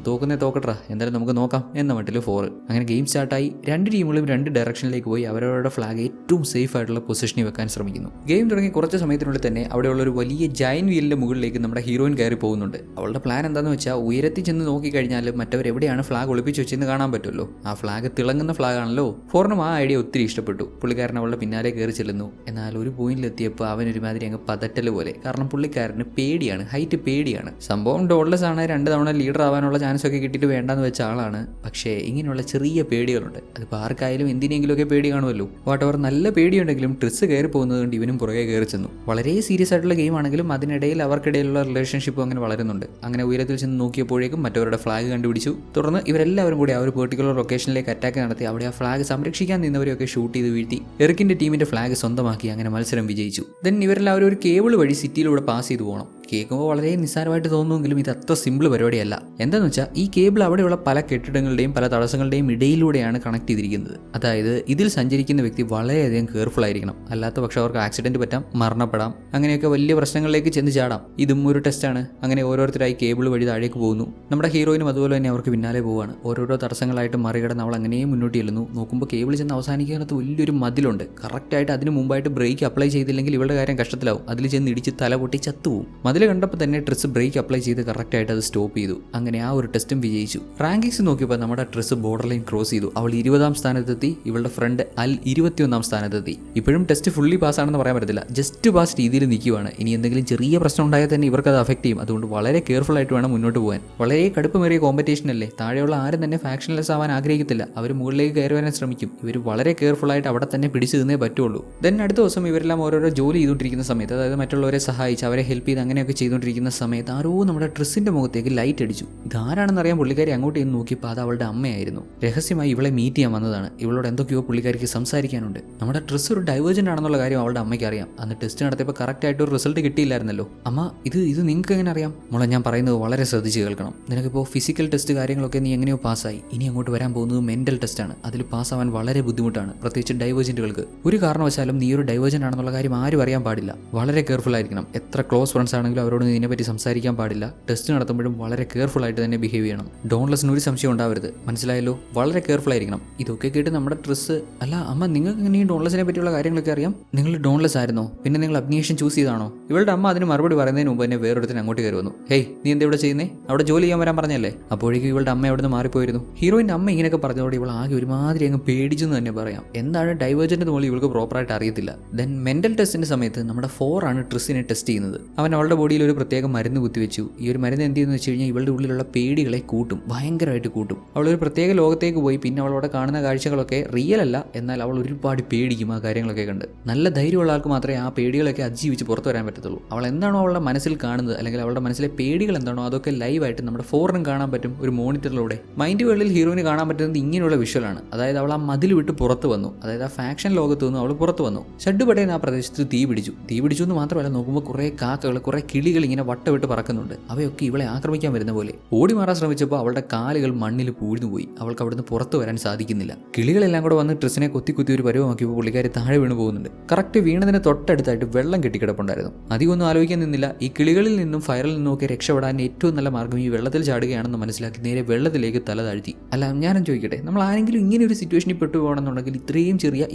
തോക്കുന്നേ തോക്കട്ടാ, എന്തായാലും നമുക്ക് നോക്കാം എന്ന മട്ടിൽ 4. അങ്ങനെ ഗെയിം സ്റ്റാർട്ടായി. 2 ടീമുകളും 2 ഡയറക്ഷനിലേക്ക് പോയി അവരവരുടെ ഫ്ലാഗ് ഏറ്റവും സേഫ് ആയിട്ടുള്ള പൊസിഷനിൽ വെക്കാൻ ശ്രമിക്കുന്നു. ഗെയിം തുടങ്ങി കുറച്ച് സമയത്തിനുള്ളിൽ തന്നെ അവിടെയുള്ള ഒരു വലിയ ജയൻ വീലിന്റെ മുകളിലേക്ക് നമ്മുടെ ഹീറോയിൻ കയറി പോകുന്നുണ്ട്. അവളുടെ പ്ലാൻ എന്താണെന്ന് വെച്ചാൽ ഉയരത്തിൽ ചെന്ന് നോക്കിക്കഴിഞ്ഞാൽ മറ്റവരെവിടെയാണ് ഫ്ലാഗ് ഒളിപ്പിച്ച് വെച്ചെന്ന് കാണാൻ പറ്റുമല്ലോ. ആ ഫ്ലാഗ് തിളങ്ങുന്ന ഫ്ലാഗ് ആണല്ലോ. ഫോറിനും ആ ഐഡിയ ഒത്തിരി ഇഷ്ടപ്പെട്ടു. പുള്ളിക്കാരൻ അവളുടെ പിന്നാലെ കയറി ചെല്ലുന്നു. എന്നാൽ ഒരു പോയിന്റിലെത്തിയപ്പോൾ അവനൊരുമാതിരി അങ്ങ് പതറ്റൽ പോലെ. കാരണം പുള്ളിക്കാരന് പേടിയാണ്, ഹൈറ്റ് പേടിയാണ്. സംഭവം ഡോൺലെസ് ആണ്. 2 തവണ ലീഡർ ആവാനുള്ള ചാൻസ് ഒക്കെ കിട്ടിയിട്ട് വേണ്ടാന്ന് വെച്ച ആളാണ്. പക്ഷേ ഇങ്ങനെയുള്ള ചെറിയ പേടികളുണ്ട്. അതിപ്പോൾ ആർക്കായാലും എന്തിനെങ്കിലുമൊക്കെ പേടി കാണുമല്ലോ. വാട്ടവർ നല്ല പേടിയുണ്ടെങ്കിലും ട്രിസ് കയറി പോകുന്നത് പോകുന്നത് ഇവനും പുറകെ കയറി ചെന്നു. വളരെ സീരിയസ് ആയിട്ടുള്ള ഗെയിം ആണെങ്കിലും അതിനിടയിൽ അവർക്കിടയിലുള്ള റിലേഷൻഷിപ്പും അങ്ങനെ വളരുന്നുണ്ട്. അങ്ങനെ ഉയരത്തിൽ ചെന്ന് നോക്കിയപ്പോഴേക്കും മറ്റവരുടെ ഫ്ലാഗ് കണ്ടുപിടിച്ചു. തുടർന്ന് ഇവരെല്ലാവരും കൂടി ആ ഒരു പെർട്ടിക്കുലർ ലൊക്കേഷനിലേക്ക് അറ്റാക്ക് നടത്തി അവിടെ ആ ഫ്ലാഗ് സംരക്ഷിക്കാൻ നിന്നവരെയൊക്കെ ഷൂട്ട് ചെയ്ത് വീഴ്ത്തി എറിക്കിന്റെ ടീമിന്റെ ഫ്ലാഗ് സ്വന്തമാക്കി. അങ്ങനെ മത്സരം വിജയിച്ചു. ദെൻ ഇവരെല്ലാവരും ഒരു കേബിൾ വഴി സിറ്റിയിലൂടെ പാസ് ചെയ്തു പോകണം. കേൾക്കുമ്പോൾ വളരെ നിസ്സാരമായിട്ട് തോന്നുമെങ്കിലും ഇത് അത്ര സിമ്പിൾ പരിപാടിയല്ല. എന്താണെന്ന് വെച്ചാൽ ഈ കേബിൾ അവിടെയുള്ള പല കെട്ടിടങ്ങളുടെയും പല തടസ്സങ്ങളുടെയും ഇടയിലൂടെയാണ് കണക്ട് ചെയ്തിരിക്കുന്നത്. അതായത് ഇതിൽ സഞ്ചരിക്കുന്ന വ്യക്തി വളരെയധികം കെയർഫുൾ ആയിരിക്കണം. അല്ലാത്ത പക്ഷേ അവർക്ക് ആക്സിഡന്റ് പറ്റാം, മരണപ്പെടാം, അങ്ങനെയൊക്കെ വലിയ പ്രശ്നങ്ങളിലേക്ക് ചെന്ന് ചാടാം. ഇതും ഒരു ടെസ്റ്റാണ്. അങ്ങനെ ഓരോരുത്തരായി കേബിൾ വഴി താഴേക്ക് പോകുന്നു. നമ്മുടെ ഹീറോയിനും അതുപോലെ തന്നെ അവർക്ക് പിന്നാലെ പോവുകയാണ്. ഓരോരോ തടസ്സങ്ങളായിട്ട് മറികടന്ന് അവൾ അങ്ങനെയും മുന്നോട്ട് ചെല്ലുന്നു. നോക്കുമ്പോൾ കേബിൾ ചെന്ന് അവസാനിക്കാനത്ത് വലിയൊരു മതിലുണ്ട്. കറക്റ്റായിട്ട് അതിന് മുമ്പായിട്ട് ബ്രേക്ക് അപ്ലൈ ചെയ്തില്ലെങ്കിൽ ഇവളുടെ കാര്യം കഷ്ടത്തിലാവും. അതിൽ ചെന്ന് ഇടിച്ച് തല പൊട്ടി ചത്തുപോകും. മതിൽ കണ്ടപ്പോൾ തന്നെ ട്രിസ് ബ്രേക്ക് അപ്ലൈ ചെയ്ത് കറക്റ്റായിട്ട് അത് സ്റ്റോപ്പ് ചെയ്തു. അങ്ങനെ ആ ഒരു ടെസ്റ്റും വിജയിച്ചു. റാങ്കിങ്സ് നോക്കിയപ്പോൾ നമ്മുടെ ട്രിസ് ബോർഡർ ലൈൻ ക്രോസ് ചെയ്തു. അവൾ 20ാം സ്ഥാനത്തെത്തി. ഇവളുടെ ഫ്രണ്ട് അൽ 21ാം സ്ഥാനത്തെത്തി. ഇപ്പോഴും ടെസ്റ്റ് ഫുള്ളി പാസ്സാണെന്ന് പറയാൻ പറ്റത്തില്ല. ജസ്റ്റ് പാസ് രീതിയിൽ നിൽക്കുവാണ്. ഇനി എന്തെങ്കിലും ചെറിയ പ്രശ്നം ഉണ്ടായാൽ തന്നെ ഇവർക്ക് അത് അഫക്റ്റ് ചെയ്യും. അതുകൊണ്ട് വളരെ കെയർഫുൾ ആയിട്ട് വേണം മുന്നോട്ട് പോകാൻ. വളരെ കടുപ്പമേറിയ കോമ്പറ്റീഷൻ അല്ലേ. താഴെയുള്ള ആരും തന്നെ ഫാക്ഷൻലെസ് ആവാൻ ആഗ്രഹിക്കത്തില്ല. അവർ മുകളിലേക്ക് കയറി വരാൻ ശ്രമിക്കും. ഇവർ വളരെ കെയർഫുൾ ആയിട്ട് അവിടെ തന്നെ പിടിച്ചു നിന്നേ പറ്റുള്ളൂ. ദെൻ അടുത്ത ദിവസം ഇവരെല്ലാം ഓരോരോ ജോലി ചെയ്തുകൊണ്ടിരിക്കുന്ന സമയത്ത്, അതായത് മറ്റുള്ളവരെ സഹായിച്ച് അവരെ ഹെൽപ്പ് ചെയ്ത് അങ്ങനെയൊക്കെ ചെയ്തുകൊണ്ടിരിക്കുന്ന സമയത്ത് ആരോ നമ്മുടെ ട്രിസിന്റെ മുഖത്തേക്ക് ലൈറ്റ് അടിച്ചു. ഇതാരാണെന്ന് അറിയാൻ പുള്ളിക്കാരി അങ്ങോട്ട് ചെന്ന് നോക്കിയപ്പോൾ അത് അവളുടെ അമ്മയായിരുന്നു. രഹസ്യമായി ഇവളെ മീറ്റ് ചെയ്യാൻ വന്നതാണ്. ഇവളോട് എന്തൊക്കെയോ പുള്ളിക്കാരിക്ക് സംസാരിക്കാനുണ്ട്. നമ്മുടെ ട്രിസ് ഒരു ഡൈവേർജന്റ് ആണെന്നുള്ള കാര്യം അവളുടെ അമ്മയ്ക്ക് അറിയാം. അന്ന് ടെസ്റ്റ് നടത്തിയപ്പോൾ കറക്റ്റ് ആയിട്ട് ഒരു റിസൾട്ട് കിട്ടിയില്ലായിരുന്നല്ലോ. അമ്മ ഇത് നിങ്ങൾക്ക് എങ്ങനെ അറിയാം? മോളെ, ഞാൻ പറയുന്നത് വളരെ ശ്രദ്ധിച്ച് കേൾക്കണം. നിനക്കിപ്പോൾ ഫിസിക്കൽ ടെസ്റ്റ് കാര്യങ്ങളൊക്കെ നീ എങ്ങനെയോ പാസ്സായി. ഇനി അങ്ങോട്ട് വരാൻ പോകുന്നത് മെന്റൽ ടെസ്റ്റാണ്. അതിൽ പാസ്സാവാൻ വളരെ ബുദ്ധിമുട്ടാണ്, പ്രത്യേകിച്ച് ഡൈവേർജന്റുകൾക്ക്. ഒരു കാരണവശാലും നീ ഒരു ഡൈവേർജന്റ് ആണെന്നുള്ള കാര്യം ആരും അറിയാൻ പാടില്ല. വളരെ കെയർഫുൾ ആയിരിക്കണം. എത്ര ക്ലോസ് ഫ്രണ്ട്സ് ആണെങ്കിലും അവരോട് ഇതിനെപ്പറ്റി സംസാരിക്കാൻ പാടില്ല. ടെസ്റ്റ് നടത്തുമ്പോഴും വളരെ കെയർഫുൾ ആയിട്ട് തന്നെ ബിഹേവ് ചെയ്യണം. ഡോൺലെസ്സിന് ഒരു സംശയം ഉണ്ടാവരുത്. മനസ്സിലായല്ലോ? വളരെ കെയർഫുൾ ആയിരിക്കണം. ഇതൊക്കെ കേട്ട് നമ്മുടെ ട്രിസ്, അല്ല അമ്മ, നിങ്ങൾക്ക് എങ്ങനെയും ഡോൺലെസ്സിനെ പറ്റിയുള്ള കാര്യങ്ങളൊക്കെ അറിയാം? നിങ്ങൾ ഡോൺലെസ് ആയിരുന്നോ? പിന്നെ നിങ്ങൾ അഗ്നിയേഷൻ ചൂസ് ചെയ്താണോ? ഇവളുടെ അമ്മ അതിന് മറുപടി പറയുന്നതിന് മുമ്പ് തന്നെ വേറൊരുത്തിന് അങ്ങോട്ട് കയറി വന്നു. ഹേയ്, നീ എന്താ ഇവിടെ ചെയ്യുന്നേ? അവിടെ ജോലി ചെയ്യാൻ വരാൻ പറഞ്ഞല്ലേ? അപ്പോഴേക്കും ഇവളുടെ അമ്മ അവിടെ നിന്ന് മാറിപ്പോയിരുന്നു. ഹീറോയിൻ്റെ അമ്മ ഇങ്ങനെയൊക്കെ പറഞ്ഞതോടെ ഇവൾ ആകെ ഒരുമാതിരി അങ്ങ് പേടിച്ചു എന്ന് തന്നെ പറയാം. എന്താണ് ഡൈവേർജന്റ് എന്ന് പോലും ഇവൾക്ക് പ്രോപ്പറായിട്ട് അറിയത്തില്ല. ദെൻ മെന്റൽ ടെസ്റ്റിന്റെ സമയത്ത് നമ്മുടെ 4 ആണ് ട്രിസിനെ ടെസ്റ്റ് ചെയ്യുന്നത്. അവൻ അവളുടെ ബോഡിയിൽ ഒരു പ്രത്യേക മരുന്ന് കുത്തിവെച്ചു. ഈ ഒരു മരുന്ന് എന്ത് ചെയ്യുന്നു വെച്ച് കഴിഞ്ഞാൽ ഇവളുടെ ഉള്ളിലുള്ള പേടികളെ കൂട്ടും, ഭയങ്കരമായിട്ട് കൂട്ടും. അവളൊരു പ്രത്യേക ലോകത്തേക്ക് പോയി പിന്നെ അവളവിടെ കാണുന്ന കാഴ്ചകളൊക്കെ റിയൽ അല്ല, എന്നാൽ അവൾ ഒരുപാട് പേടിക്കും ആ കാര്യങ്ങളൊക്കെ കണ്ട്. നല്ല ധൈര്യമുള്ള ആൾക്ക് മാത്രമേ ആ പേടികളൊക്കെ അതിജീവിച്ച് പുറത്തു വരാൻ പറ്റത്തുള്ളൂ. അവൾ എന്താണോ അവളുടെ മനസ്സിൽ കാണുന്നത്, അല്ലെങ്കിൽ അവളുടെ മനസ്സിലെ പേടികൾ എന്താണോ അതൊക്കെ ലൈവായിട്ട് നമ്മുടെ 4നും കാണാൻ പറ്റും ഒരു മോണിറ്ററിലൂടെ. മൈൻഡ് വേൾഡിൽ ഹീറോയിന് കാണാൻ പറ്റുന്നത് ഇങ്ങനെയുള്ള വിഷ്വലാണ്. അതായത് അവൾ ആ മതിൽ വിട്ട് പുറത്ത് വന്നു, അതായത് ആ ഫാക്ഷൻ ലോകത്ത് നിന്ന് അവൾ പുറത്ത് വന്നു. ഷഡ്ഡുപടേന്ന് ആ പ്രദേശത്ത് തീ പിടിച്ചു എന്ന് മാത്രമല്ല, നോക്കുമ്പോൾ കുറേ കാക്കകൾ, കുറേ കിളികൾ ഇങ്ങനെ വട്ടവിട്ട് പറക്കുന്നുണ്ട്. അവയൊക്കെ ഇവളെ ആക്രമിക്കാൻ വരുന്ന പോലെ. ഓടി മാറാൻ ശ്രമിച്ചപ്പോൾ അവളുടെ കാലുകൾ മണ്ണിൽ പൂഴ്ന്നുപോയി. അവൾക്ക് അവിടുന്ന് പുറത്ത് വരാൻ സാധിക്കുന്നില്ല. കിളികളെല്ലാം കൂടെ വന്ന് ട്രിസിനെ കുത്തി ഒരു പരുവമാക്കിയപ്പോൾ പുള്ളിക്കാരി താഴെ വീണ് പോകുന്നുണ്ട്. കറക്റ്റ് വീണതിന് തൊട്ടടുത്തായിട്ട് വെള്ളം കെട്ടിക്കിടപ്പുണ്ടായിരുന്നു. അധികമൊന്നും ആലോചിക്കാൻ നിന്നില്ല. ഈ കിളികളിൽ നിന്നും ഫയറിൽ നിന്നും ഒക്കെ രക്ഷപ്പെടാൻ ഏറ്റവും നല്ല മാർഗ്ഗം ഈ വെള്ളത്തിൽ ചാടുകയാണെന്ന് മനസ്സിലാക്കി നേരെ വെള്ളത്തിലേക്ക് തല താഴ്ത്തി. അല്ല, ഞാനും ചോദിക്കട്ടെ, നമ്മൾ ആരെങ്കിലും ഇങ്ങനെ ഒരു സിറ്റുവേഷനിൽ പെട്ടുപോകണമെന്നുണ്ടെങ്കിൽ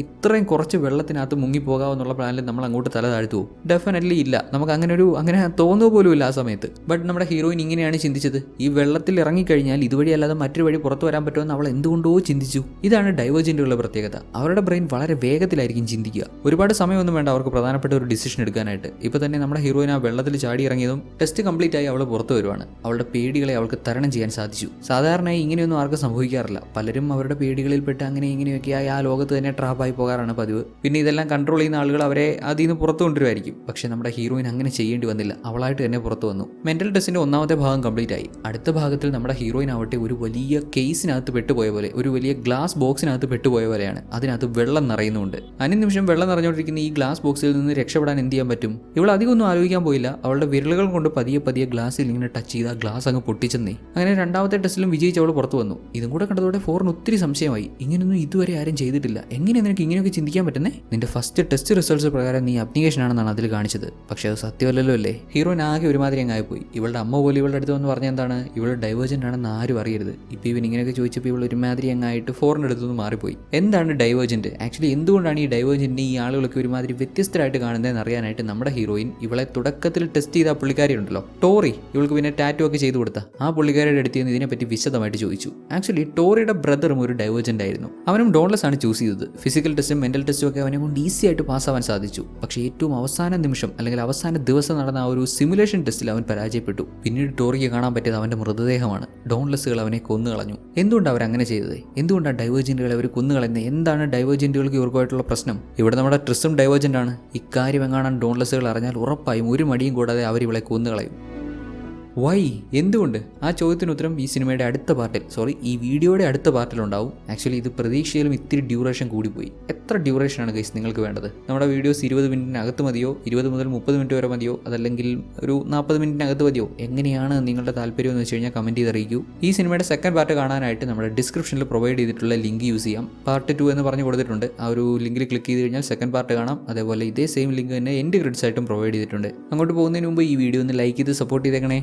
ഇത്രയും കുറച്ച് വെള്ളത്തിനകത്ത് മുങ്ങിപ്പോകാമെന്നുള്ള പ്ലാനിൽ നമ്മൾ അങ്ങോട്ട് തല താഴ്ത്തുവോ? ഡെഫിനറ്റ്ലി ഇല്ല. നമുക്ക് അങ്ങനെ തോന്നുക പോലും ഇല്ല ആ സമയത്ത്. ബട്ട് നമ്മുടെ ഹീറോയിൻ ഇങ്ങനെയാണ് ചിന്തിച്ചത്. ഈ വെള്ളത്തിൽ ഇറങ്ങിക്കഴിഞ്ഞാൽ ഇതുവഴി അല്ലാതെ മറ്റൊരു വഴി പുറത്തു വരാൻ പറ്റുമെന്ന് അവൾ എന്തുകൊണ്ടോ ചിന്തിച്ചു. ഇതാണ് ഡൈവേർജന്റുകളുടെ പ്രത്യേകത. അവരുടെ ബ്രെയിൻ വളരെ വേഗത്തിലായിരിക്കും ചിന്തിക്കുക. ഒരുപാട് സമയമൊന്നും വേണ്ട അവർക്ക് പ്രധാനപ്പെട്ട ഒരു ഡിസിഷൻ എടുക്കാനായിട്ട്. ഇപ്പോൾ തന്നെ നമ്മുടെ ഹീറോയിൻ ആ വെള്ളത്തിൽ ചാടി ഇറങ്ങിയതും ടെസ്റ്റ് കംപ്ലീറ്റ് ആയി അവൾ പുറത്തു വരുവാണ്. അവളുടെ പേടികളെ അവൾക്ക് തരണം ചെയ്യാൻ സാധിച്ചു. സാധാരണയായി ഇങ്ങനെയൊന്നും ആർക്കും സംഭവിക്കാറില്ല. പലരും അവരുടെ പേടികളിൽപ്പെട്ട് അങ്ങനെ ഇങ്ങനെയൊക്കെയായി ആ ലോകത്ത് തന്നെ ട്രാപ്പായി പോകാറാണ് പതിവ്. പിന്നെ ഇതെല്ലാം കൺട്രോൾ ചെയ്യുന്ന ആളുകൾ അവരെ അതിൽ നിന്ന് പുറത്തു കൊണ്ടുവരുമായിരിക്കും. പക്ഷേ നമ്മുടെ ഹീറോയിൻ അങ്ങനെ ചെയ്യേണ്ടി വന്നില്ല. അവളായിട്ട് തന്നെ പുറത്തു വന്നു. മെന്റൽ ടെസ്റ്റിന്റെ 1ാമത്തെ ഭാഗം കംപ്ലീറ്റ് ആയി. അടുത്ത ഭാഗത്തിൽ നമ്മുടെ ഹീറോയിൻ ആവട്ടെ ഒരു വലിയ കേസിനകത്ത് പെട്ടുപോയ പോലെ, ഒരു വലിയ ഗ്ലാസ് ബോക്സിനകത്ത് പെട്ടുപോയ പോലെയാണ്. അതിനകത്ത് വെള്ളം നിറയുന്നുണ്ട്. അനുനിമിഷം വെള്ളം നിറഞ്ഞുകൊണ്ടിരിക്കുന്ന ഈ ഗ്ലാസ് ബോക്സിൽ നിന്ന് രക്ഷപ്പെടാൻ എന്ത് ചെയ്യാൻ പറ്റും? ഇവൾ അധികമൊന്നും ആലോചിക്കാൻ പോയില്ല. അവളുടെ വിരലുകൾ കൊണ്ട് പതിയെ ഗ്ലാസ്സിൽ ഇങ്ങനെ ടച്ച് ചെയ്ത് ആ ഗ്ലാസ് അങ്ങ് പൊട്ടിച്ചെന്നേ. അങ്ങനെ 2ാമത്തെ ടെസ്റ്റിലും വിജയിച്ച് അവൾ പുറത്തു വന്നു. ഇതും കൂടെ കണ്ടതോടെ 4ന് ഒത്തിരി സംശയമായി. ഇങ്ങനെയൊന്നും ഇതുവരെ ആരും ചെയ്തിട്ടില്ല. എങ്ങനെ നിനക്ക് ഇങ്ങനെയൊക്കെ ചിന്തിക്കാൻ പറ്റുന്നേ? നിന്റെ ഫസ്റ്റ് ടെസ്റ്റ് റിസൾട്ട്സ് പ്രകാരം നീ അപ്ലിക്കേഷൻ ആണെന്നാണ് അതിൽ കാണിച്ചത്. പക്ഷേ അത് സത്യമല്ലല്ലോ അല്ലേ? ഹീറോയിൻ ആകെ ഒരുമാതിരി അങ്ങായിപ്പോയി. ഇവളുടെ അമ്മ പോലും ഇവളുടെ അടുത്ത് വന്ന് പറഞ്ഞ എന്താണ്, ഇവൾ ഡൈവേർജന്റ് ആണെന്ന് ആരും അറിയരുത്. ഇപ്പം ഇവൻ ഇങ്ങനെയൊക്കെ ചോദിച്ചപ്പോൾ ഇവൾ ഒരുമാതിരി അങ്ങായിട്ട് 4ന്റെ അടുത്തുനിന്ന് മാറിപ്പോയി. എന്താണ് ഡൈവേർജന്റ്? ആക്ച്വലി എന്തുകൊണ്ടാണ് ഈ ഡൈവേർജന്റിനെ ഈ ആളുകളൊക്കെ ഒരുമാതിരി വ്യത്യസ്തരായിട്ട് കാണുന്നതെന്ന് അറിയാനായിട്ട് നമ്മുടെ ഹീറോയിൻ ഇവളെ തുടക്കത്തിൽ ടെസ്റ്റ് ചെയ്ത പുള്ളിക്കാരി ഉണ്ടല്ലോ, ടോറി, ഇവൾക്ക് പിന്നെ ടാറ്റു ഒക്കെ ചെയ്തു കൊടുത്ത ആ പുള്ളിക്കാരുടെ അടുത്ത് നിന്ന് ഇതിനെപ്പറ്റി വിശദമായിട്ട് ചോദിച്ചു. ആക്ച്വലി ടോറിയുടെ ബ്രദറും ഒരു ഡൈവേർജന്റ് ആയിരുന്നു. അവനും ഡോൺലെസ് ആണ് ചൂസ് ചെയ്തത്. ഫിസിക്കൽ ടെസ്റ്റും മെന്റൽ ടെസ്റ്റും ഒക്കെ അവനെ കൊണ്ട് ഈസി ആയിട്ട് പാസ്സാവാൻ സാധിച്ചു. പക്ഷേ ഏറ്റവും അവസാന നിമിഷം അല്ലെങ്കിൽ അവസാന ദിവസം നടന്ന ആ ഒരു സിമുലേഷൻ ടെസ്റ്റിൽ അവൻ പരാജയപ്പെട്ടു. പിന്നീട് ടോറിക്ക് കാണാൻ പറ്റിയത് അവൻ്റെ മൃതദേഹമാണ്. ഡോൺലെസ്സുകൾ അവനെ കൊന്നുകളഞ്ഞു. എന്തുകൊണ്ടാണ് അവർ അങ്ങനെ ചെയ്തത്? എന്തുകൊണ്ടാണ് ഡൈവേർജൻറ്റുകളെ അവർ കൊന്നുകളയുന്നത്? എന്താണ് ഡൈവേർജൻറ്റുകൾക്ക് ഇവർക്കുമായിട്ടുള്ള പ്രശ്നം? ഇവിടെ നമ്മുടെ ട്രിസും ഡൈവേർജൻ്റ് ആണ്. ഇക്കാര്യം എങ്ങാനും ഡോൺലെസ്സുകൾ അറിഞ്ഞാൽ ഉറപ്പായും ഒരു മടിയും കൂടാതെ അവർ ഇവളെ കൊന്നുകളയും. വൈ? എന്തുകൊണ്ട്? ആ ചോദ്യത്തിന് ഉത്തരം ഈ സിനിമയുടെ അടുത്ത പാർട്ടിൽ, ഈ വീഡിയോയുടെ അടുത്ത പാർട്ടിലുണ്ടാവും. ആക്ച്വലി ഇത് പ്രതീക്ഷയിലും ഇത്തിരി ഡ്യൂറേഷൻ കൂടിപ്പോയി. എത്ര ഡ്യൂറേഷനാണ് ഗൈസ് നിങ്ങൾക്ക് വേണ്ടത്? നമ്മുടെ വീഡിയോസ് 20 മിനിറ്റിനകത്ത് മതിയോ? 20 മുതൽ 30 മിനിറ്റ് വരെ മതിയോ? അതല്ലെങ്കിൽ ഒരു 40 മിനിറ്റിനകത്ത് മതിയോ? എങ്ങനെയാണ് നിങ്ങളുടെ താല്പര്യം എന്ന് വെച്ച് കഴിഞ്ഞാൽ കമൻറ്റ് ചെയ്ത് അറിയിക്കൂ. ഈ സിനിമയുടെ സെക്കൻഡ് പാർട്ട് കാണാനായിട്ട് നമ്മുടെ ഡിസ്ക്രിപ്ഷനിൽ പ്രൊവൈഡ് ചെയ്തിട്ടുള്ള ലിങ്ക് യൂസ് ചെയ്യാം. പാർട്ട് 2 എന്ന് പറഞ്ഞ് കൊടുത്തിട്ടുണ്ട്. ആ ഒരു ലിങ്കിൽ ക്ലിക്ക് ചെയ്ത് കഴിഞ്ഞാൽ സെക്കൻഡ് പാർട്ട് കാണാം. അതേപോലെ ഇതേ സെയിം ലിങ്ക് തന്നെ എൻഡ് ക്രെഡിറ്റ്സ് ആയിട്ടും പ്രൊവൈഡ് ചെയ്തിട്ടുണ്ട്. അങ്ങോട്ട് പോകുന്നതിന് മുമ്പ് ഈ വീഡിയോ ഒന്ന് ലൈക്ക് ചെയ്ത് സപ്പോർട്ട് ചെയ്തേക്കണേ.